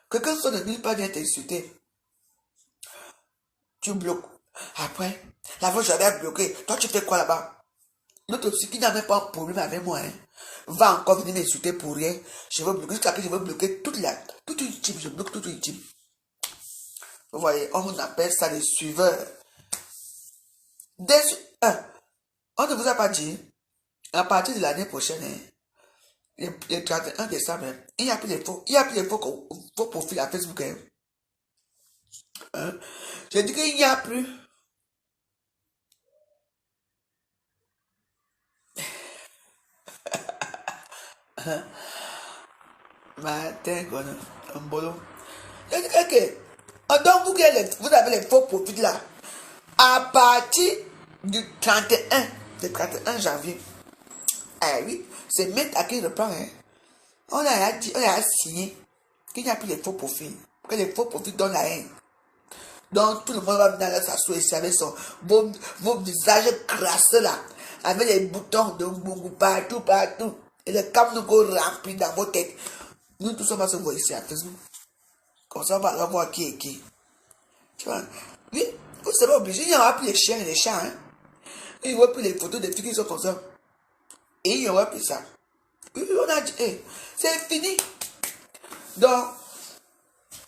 Quelqu'un soit ne vient pas vient t'insulter. Tu bloques. Après, la fois j'avais bloqué. Toi, tu fais quoi là-bas? L'autre aussi qui n'a même pas un problème avec moi, hein, va encore venir m'insulter pour rien. Je vais bloquer, jusqu'à que je vais bloquer toute une team. Je bloque toute une team. Vous voyez, on appelle ça des suiveurs. On ne vous a pas dit, à partir de l'année prochaine, hein, le 31 décembre, hein, il n'y a plus les faux profils à Facebook. Hein. Je dis qu'il n'y a plus. Matin, un boulot. Donc, vous avez les faux profils là. À partir du 31 janvier. Ah oui, c'est maintenant qu'il reprend. Hein. On a signé qu'il n'y a plus les faux profils. Que les faux profils donnent la haine. Donc, tout le monde va venir s'asseoir ici avec vos visages crasseux là. Avec les boutons de Google partout. Et le cap nous go rempli dans vos têtes. Nous tous on va se voir ici à Facebook. Comme ça on va voir qui est qui. Tu vois? Oui, vous serez obligé. Il n'y aura plus les chiens et les chats. Hein? Il n'y aura plus les photos des filles qui sont comme ça. Et il n'y aura plus ça. Oui, on a dit, hey, c'est fini. Donc,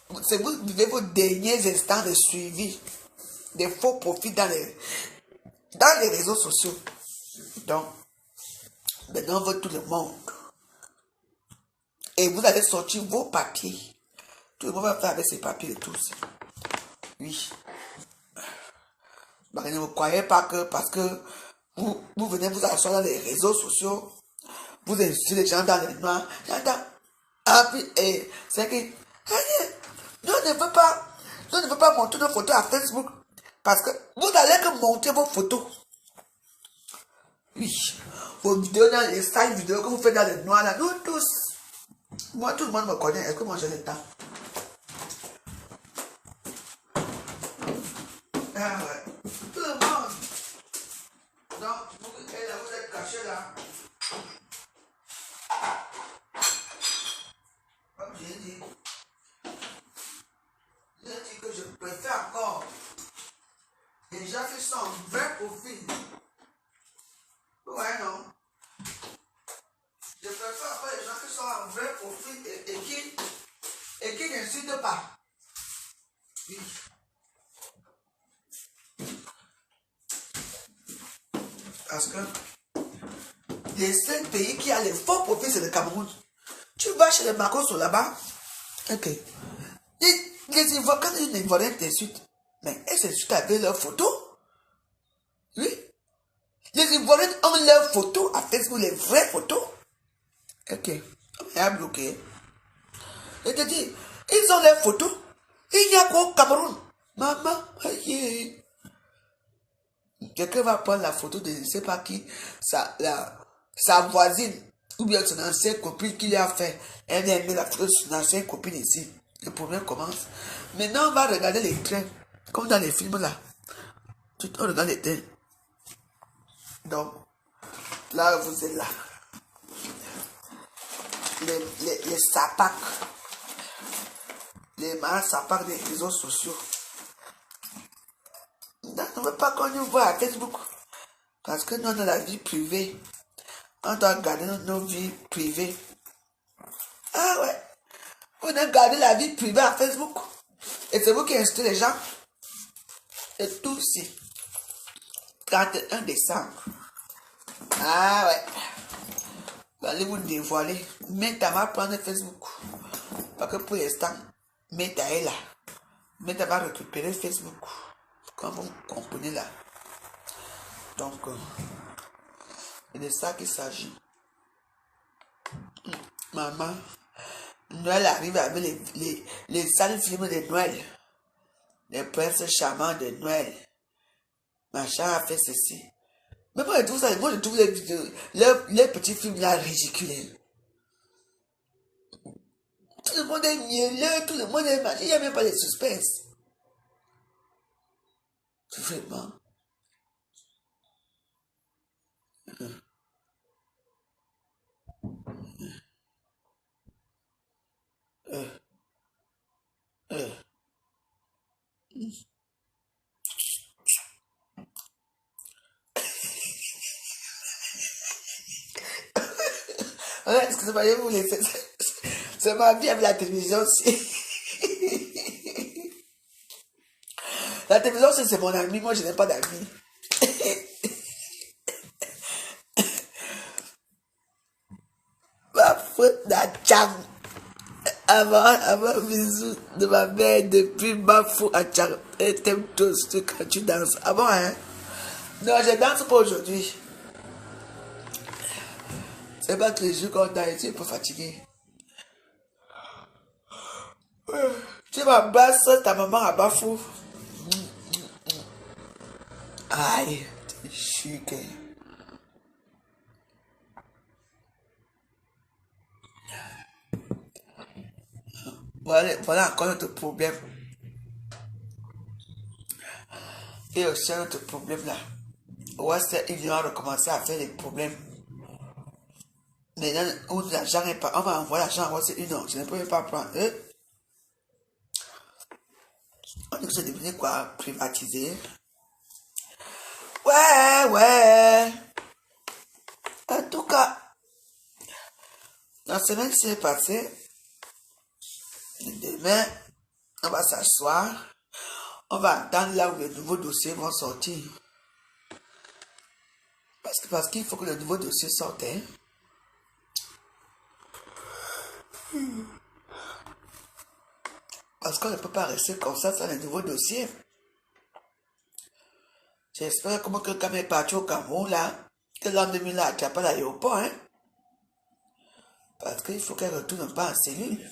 vous vivez vos derniers instants de suivi. Des faux profits dans les réseaux sociaux. Donc, maintenant, on veut tout le monde. Et vous allez sortir vos papiers. Tout le monde va faire avec ses papiers et tout ça. Oui. Bah, ne me croyez pas que parce que vous venez vous asseoir dans les réseaux sociaux, vous insultez les gens dans les noirs. J'entends. Ah, puis, c'est que, nous ne veut pas montrer nos photos à Facebook. Parce que vous n'allez que montrer vos photos. Oui. Vos vidéos dans les styles vidéos que vous faites dans les noirs là. Nous tous. Moi, tout le monde me connaît. Est-ce que moi j'ai le temps? Ah ouais. Tout le monde. Donc, vous êtes cachés là. Comme j'ai dit que je préfère encore les gens qui sont en vrai profil. Ouais, non. Je préfère encore les gens qui sont en vrai profil et qui n'insultent pas. Oui. Parce que les 5 pays qui ont les faux profils, c'est le Cameroun. Tu vas chez les Marcos là-bas. Ok. Les Ivoiriens, quand une Ivoirienne t'insulte, mais elles s'insultent avec leurs photos. Oui. Les Ivoiriens ont leurs photos à Facebook, les vraies photos. Ok. On a bloqué. Je te dis, ils ont leurs photos. Il n'y a qu'au Cameroun. Maman, aïe. Quelqu'un va prendre la photo de je ne sais pas qui, sa voisine, ou bien son ancienne copine qui lui a fait. Elle a aimé la photo de son ancienne copine ici. Le problème commence. Maintenant, on va regarder les traits, comme dans les films là. On regarde les traits. Donc, là, vous êtes là. Les sapacs. Les marins sapacs des réseaux sociaux. On ne veut pas qu'on nous voit à Facebook. Parce que nous, on a la vie privée. On doit garder nos vies privées. Ah ouais. On a gardé la vie privée à Facebook. Et c'est vous qui insultez les gens. Et tout si. 31 décembre. Ah ouais. Vous allez vous dévoiler. Meta va prendre Facebook. Parce que pour l'instant, Meta est là. Meta va récupérer Facebook. Comme vous comprenez là. Donc, c'est de ça qu'il s'agit. Maman, Noël arrive avec les sales films de Noël. Les princes charmants de Noël. Machin a fait ceci. Mais moi, je trouve les vidéos, les petits films là ridicules. Tout le monde est mielleux, tout le monde est machin. Il n'y a même pas de suspense. Vraiment. Ouais, excusez-moi, je vous laisser. C'est ma vie avec la télévision aussi. La télévision aussi, c'est mon ami. Moi, je n'ai pas d'amis. Ma faute d'Acham. Avant bisou de ma mère depuis ma faute Acham. Elle t'aime tous quand tu danses. Ah bon, hein? Non, je danse pas aujourd'hui. C'est pas tous les jours qu'on danse, tu es pas fatigué. Tu m'embrasses ta maman à Bafou. Aïe, t'es chic. Voilà encore notre problème. Et aussi notre problème là. Ouais, ils vont recommencer à faire des problèmes. Maintenant, où l'argent n'est pas, on va envoyer l'argent à WhatsApp. Non, je ne peux pas prendre. On dit que c'est devenu quoi? Privatisé. Ouais. En tout cas, la semaine qui s'est passée, demain, on va s'asseoir. On va attendre là où les nouveaux dossiers vont sortir. Parce qu'il faut que le nouveau dossier sorte. Hein. Parce qu'on ne peut pas rester comme ça sans les nouveaux dossiers. J'espère comment que quand il est parti au Cameroun, là, que l'an 2000, là, tu n'as pas l'aéroport, hein. Parce qu'il faut qu'elle retourne pas en cellule.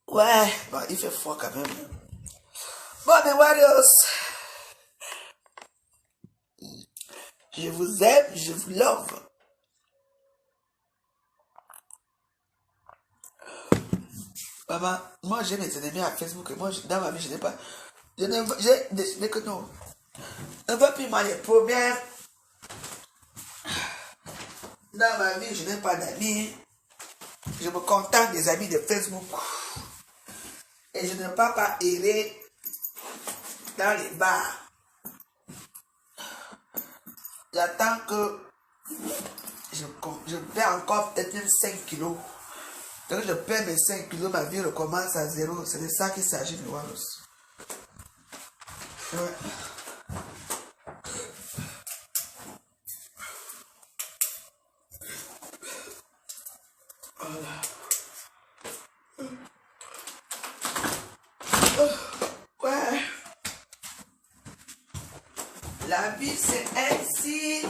Ouais, bon, il fait froid quand même. Bon, mes warriors, je vous aime, je vous love. Maman, moi j'ai mes ennemis à Facebook et moi dans ma vie je n'ai pas. J'ai décidé que non. Je ne veux plus moi les problèmes. Dans ma vie je n'ai pas d'amis. Je me contente des amis de Facebook. Et je ne peux pas errer dans les bars. J'attends que je perds encore peut-être même 5 kilos. Quand je perds mes 5 kilos, ma vie recommence à zéro. C'est de ça qu'il s'agit, mes Waros. Ouais. Voilà. Ouais. La vie c'est ainsi.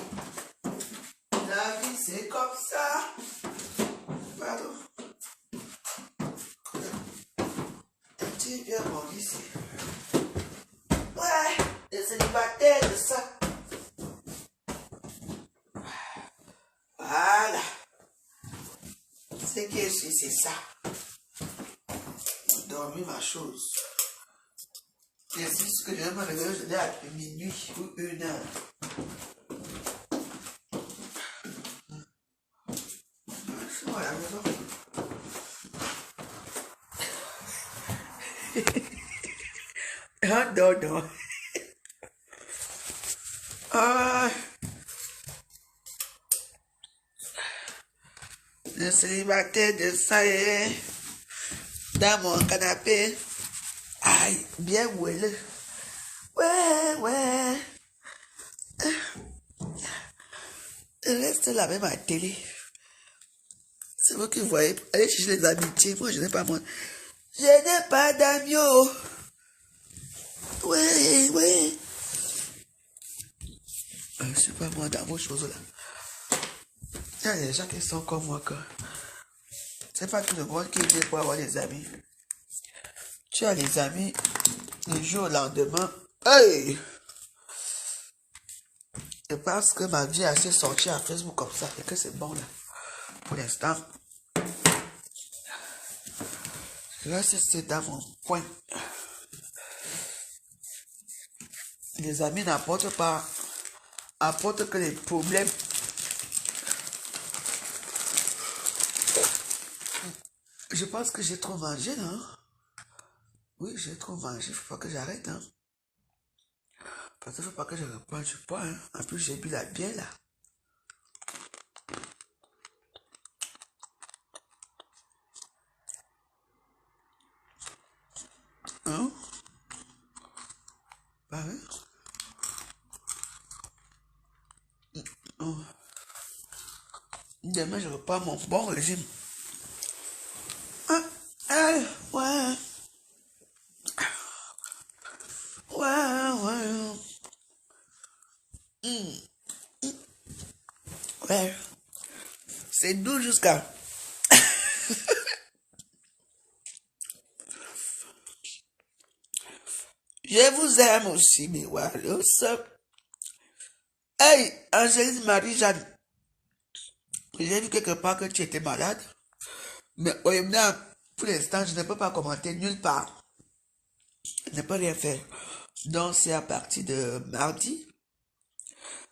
La vie c'est comme ça. Pardon. Tu viens mon ici. Ouais, les célibataires de ça. Voilà. C'est que je suis, c'est ça. Dormir ma chose. C'est ce que je me réveille, je l'ai à minuit ou 1h. Je suis à la maison. Ah, non, non. Ah. Le célibataire de ça est dans mon canapé. Aïe, bien ouelleux. Ouais, ouais. Reste là même à la télé. C'est vous qui voyez. Allez chercher les amitiés. Moi, je n'ai pas moi. Je n'ai pas d'amis. Ouais, ouais. Je suis pas moi dans vos choses là. Il y a des gens qui sont comme moi. C'est pas tout le monde qui vient pour avoir des amis. Tu as les amis le jour au lendemain. Hey! Je pense que ma vie a assez sorti à Facebook comme ça et que c'est bon là. Pour l'instant. Là, c'est dans mon point. Les amis n'apportent pas. Apportent que les problèmes. Je pense que j'ai trop mangé, non? Oui, j'ai trop mangé. Il faut pas que j'arrête, hein. Parce qu'il ne faut pas que je reprenne du poids, hein. En plus, j'ai bu la bière, là. Hein? Bah oui. Oh. Demain, je reprends mon bon régime. Ah, ouais. Ouais. Ouais. C'est doux jusqu'à... Je vous aime aussi, mes warriors. Hey, Angéline Marie-Jeanne. J'ai vu quelque part que tu étais malade. Mais maintenant, pour l'instant, je ne peux pas commenter nulle part. Je ne peux rien faire. Donc, c'est à partir de mardi.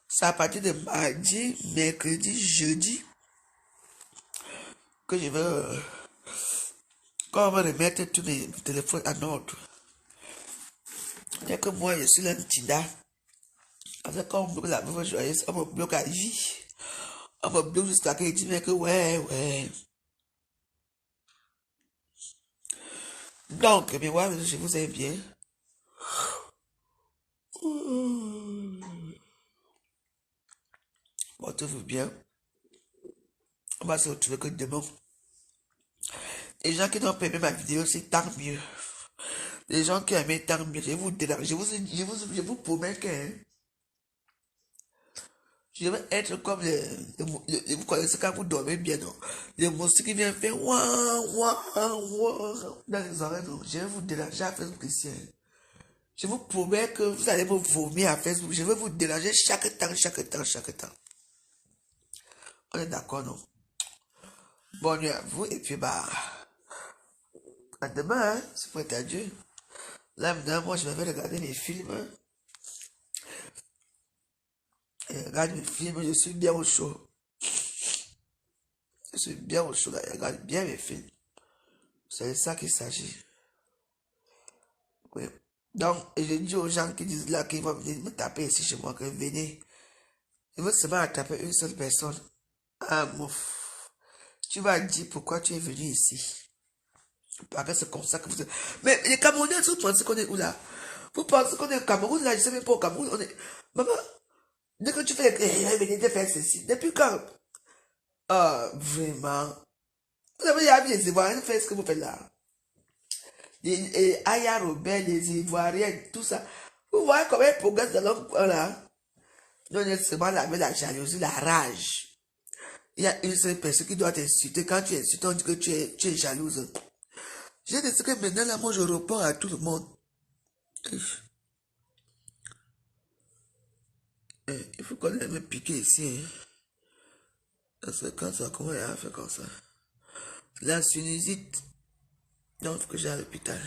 C'est à partir de mardi, mercredi, jeudi que je veux... Quand on va remettre tous mes téléphones en ordre. Dès que moi, je suis là, Tinda. Avec quand on bloque la veuve joyeuse, on me bloque à vie. On me bloque jusqu'à qu'il dit, mais que ouais. Donc, mes ouais, je vous aime bien. Portez-vous bien. On va se retrouver que demain. Les gens qui n'ont pas aimé ma vidéo, c'est tant mieux. Les gens qui aiment tant mieux, je vous promets que je vais être comme vous connaissez quand vous dormez bien, non? Les monstres qui viennent faire ouah, ouah, ouah, dans les oreilles, non? Je vais vous déranger à Facebook ici. Je vous promets que vous allez vous vomir à Facebook. Je vais vous déranger chaque temps. On est d'accord, non? Bonne nuit à vous, et puis bah, à demain, hein, c'est pour être à Dieu. Là, maintenant, moi, je vais regarder mes films. Hein. Et regarde mes films, je suis bien au chaud. Je suis bien au chaud, là, je regarde bien mes films. C'est de ça qu'il s'agit. Oui. Donc, je dis aux gens qui disent là qu'ils vont venir me taper ici chez moi, que venez. Ils vont seulement attraper une seule personne. Ah, mouf. Tu vas dire pourquoi tu es venu ici. Parce que c'est comme ça que vous êtes. Mais les Camerounais, vous pensez qu'on est où là? Vous pensez qu'on est au Cameroun là? Je ne sais même pas au Cameroun. On est... Maman, dès que tu fais venez de faire ceci. Depuis quand? Ah, vraiment. Vous avez vu les Ivoiriens faire ce que vous faites là. Les Aya Robert, les Ivoiriens, tout ça. Vous voyez comment ils progressent dans l'homme là? Non, seulement la jalousie, la rage. Il y a une seule personne qui doit t'insulter. Quand tu insultes, on dit que tu es jalouse. J'ai dit que maintenant, là, moi, je réponds à tout le monde. Il faut qu'on aille me piquer ici. Hein. Parce que quand ça commence à faire comme ça. La sinusite. Donc, il faut que j'aille à l'hôpital.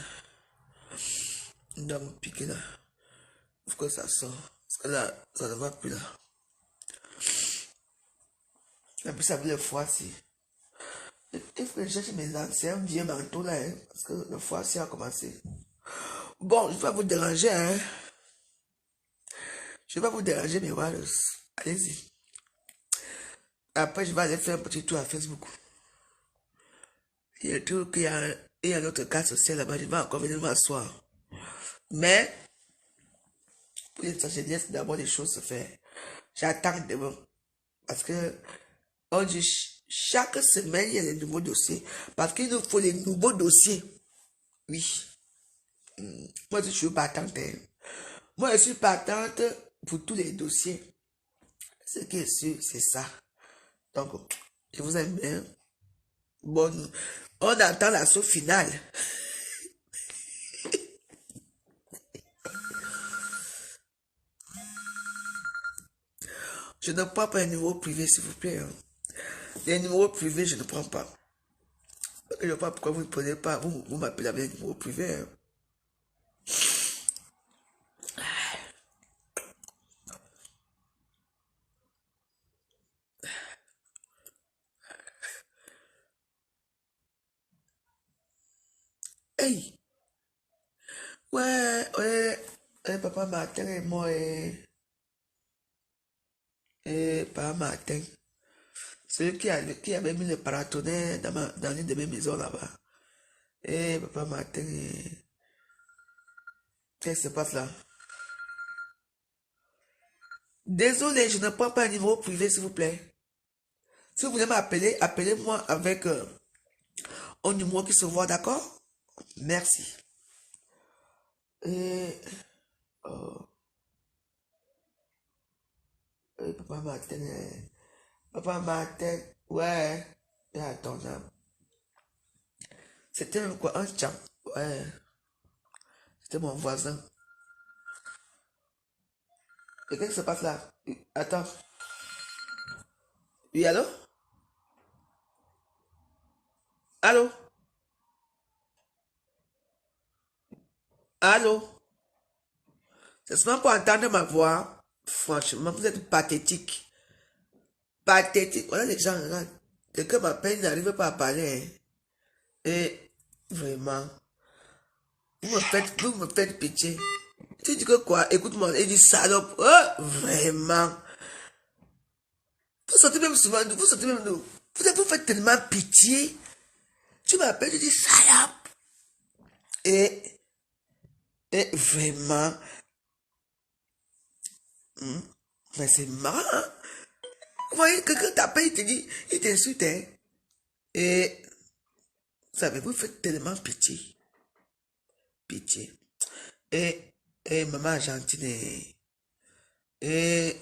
On doit me piquer là. Il faut que ça sort. Parce que là, ça ne va plus là. Et puis ça veut le foie si. Il faut que je cherche mes anciens vieux manteaux là. Hein, parce que le foie si a commencé. Bon, je ne vais pas vous déranger. Hein. Je ne vais pas vous déranger, mais voilà. Allez-y. Après, je vais aller faire un petit tour à Facebook. Il y a tout qu'il y a un autre cas social là-bas. Je vais encore venir m'asseoir. Mais, pour l'instant, je laisse d'abord les choses se faire. J'attends demain. Parce que, on dit, chaque semaine, il y a des nouveaux dossiers. Parce qu'il nous faut des nouveaux dossiers. Oui. Moi, je suis partante. Hein. Moi, je suis partante pour tous les dossiers. Ce qui est sûr, c'est ça. Donc, je vous aime bien. Bon, on attend la sauce finale. Je ne prends pas un numéro privé, s'il vous plaît. Hein. Les numéros privés, je ne prends pas. Je ne sais pas pourquoi vous ne prenez pas. Vous m'appelez avec un numéro privé. Hein. Hey! Ouais, papa Martin et moi, papa Martin. Celui qui avait mis le paratonnerre dans une de mes maisons là-bas. Papa Martin, qu'est-ce qui se passe là? Désolé, je ne prends pas un numéro privé, s'il vous plaît. Si vous voulez m'appeler, appelez-moi avec un numéro qui se voit, d'accord? Merci. Papa Martin, Papa Martin, ouais, et attends, c'était même quoi, un champ, ouais, c'était mon voisin. Et qu'est-ce qui se passe là? Attends. Oui, allô? Allô? Allô? C'est seulement pour entendre ma voix. Franchement, vous êtes pathétique. Pathétique. Voilà les gens, regarde. Quelqu'un m'appelle, il n'arrive pas à parler. Hein. Et vraiment, vous me faites pitié. Tu dis que quoi? Écoute-moi, il dit salope. Oh, vraiment. Vous sortez même souvent, vous sortez même nous. Vous faites tellement pitié. Tu m'appelles, tu dis salope. Et vraiment, mais c'est marrant. Vous voyez, quelqu'un t'appelle, il te dit, il t'insulte, hein. Et, vous savez, vous faites tellement pitié. Pitié. Et maman Argentine, et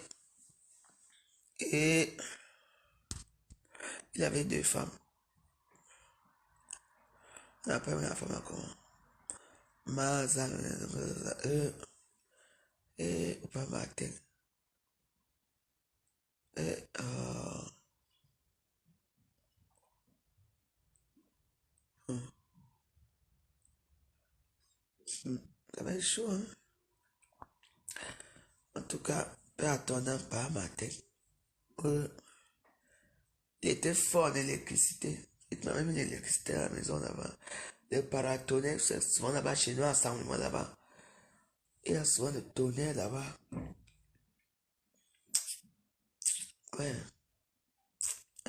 il avait 2 femmes. Après, la femme, comment? Maza, et pas matin. Ça va être chaud, hein? En tout cas, père attendant pas matin. Il était fort en électricité. Il m'a même une électricité à la maison là-bas. Le paratonnerre, c'est souvent là-bas chez nous, ensemble là-bas. Il y a souvent le tonnerre là-bas. Ouais.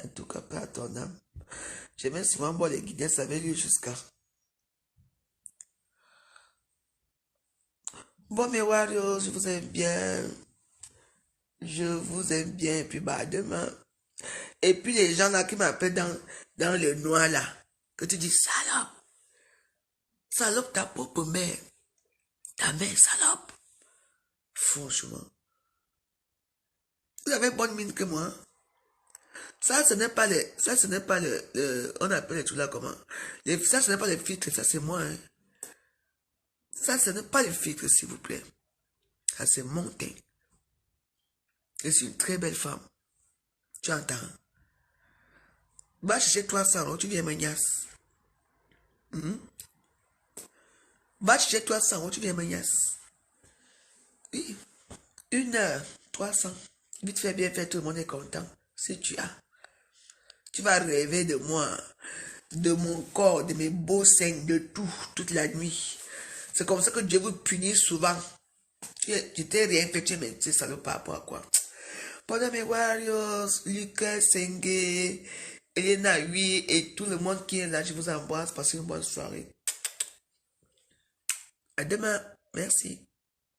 En tout cas, père attendant. J'aimais souvent boire les Guinness avec lui jusqu'à. Bon, mes warriors, je vous aime bien. Je vous aime bien. Et puis, bah, demain. Et puis, les gens là qui m'appellent dans le noir là, que tu dis, salope. Salope ta propre mère. Ta mère, salope. Franchement. Vous avez bonne mine que moi. Ça, ce n'est pas on appelle les trucs là comment? Ça, ce n'est pas les filtres, ça c'est moi, hein. Ça, ce n'est pas les filtres, s'il vous plaît. Ça, c'est mon teint. Je suis une très belle femme. Tu entends? Va chercher 300 euros, tu viens Magnas. Va chercher 300 euros, tu viens Magnas. Oui. 1 heure, 300. Vite fait, bien fait, tout le monde est content. Si tu as. Tu vas rêver de moi, de mon corps, de mes beaux seins, de tout, toute la nuit. C'est comme ça que Dieu vous punit souvent. Tu t'es rien fait, tu es ça ne pas pour quoi. Pendant mes warriors, Lucas, Sengue, Elena, oui, et tout le monde qui est là, je vous embrasse. Passez une bonne soirée. À demain. Merci.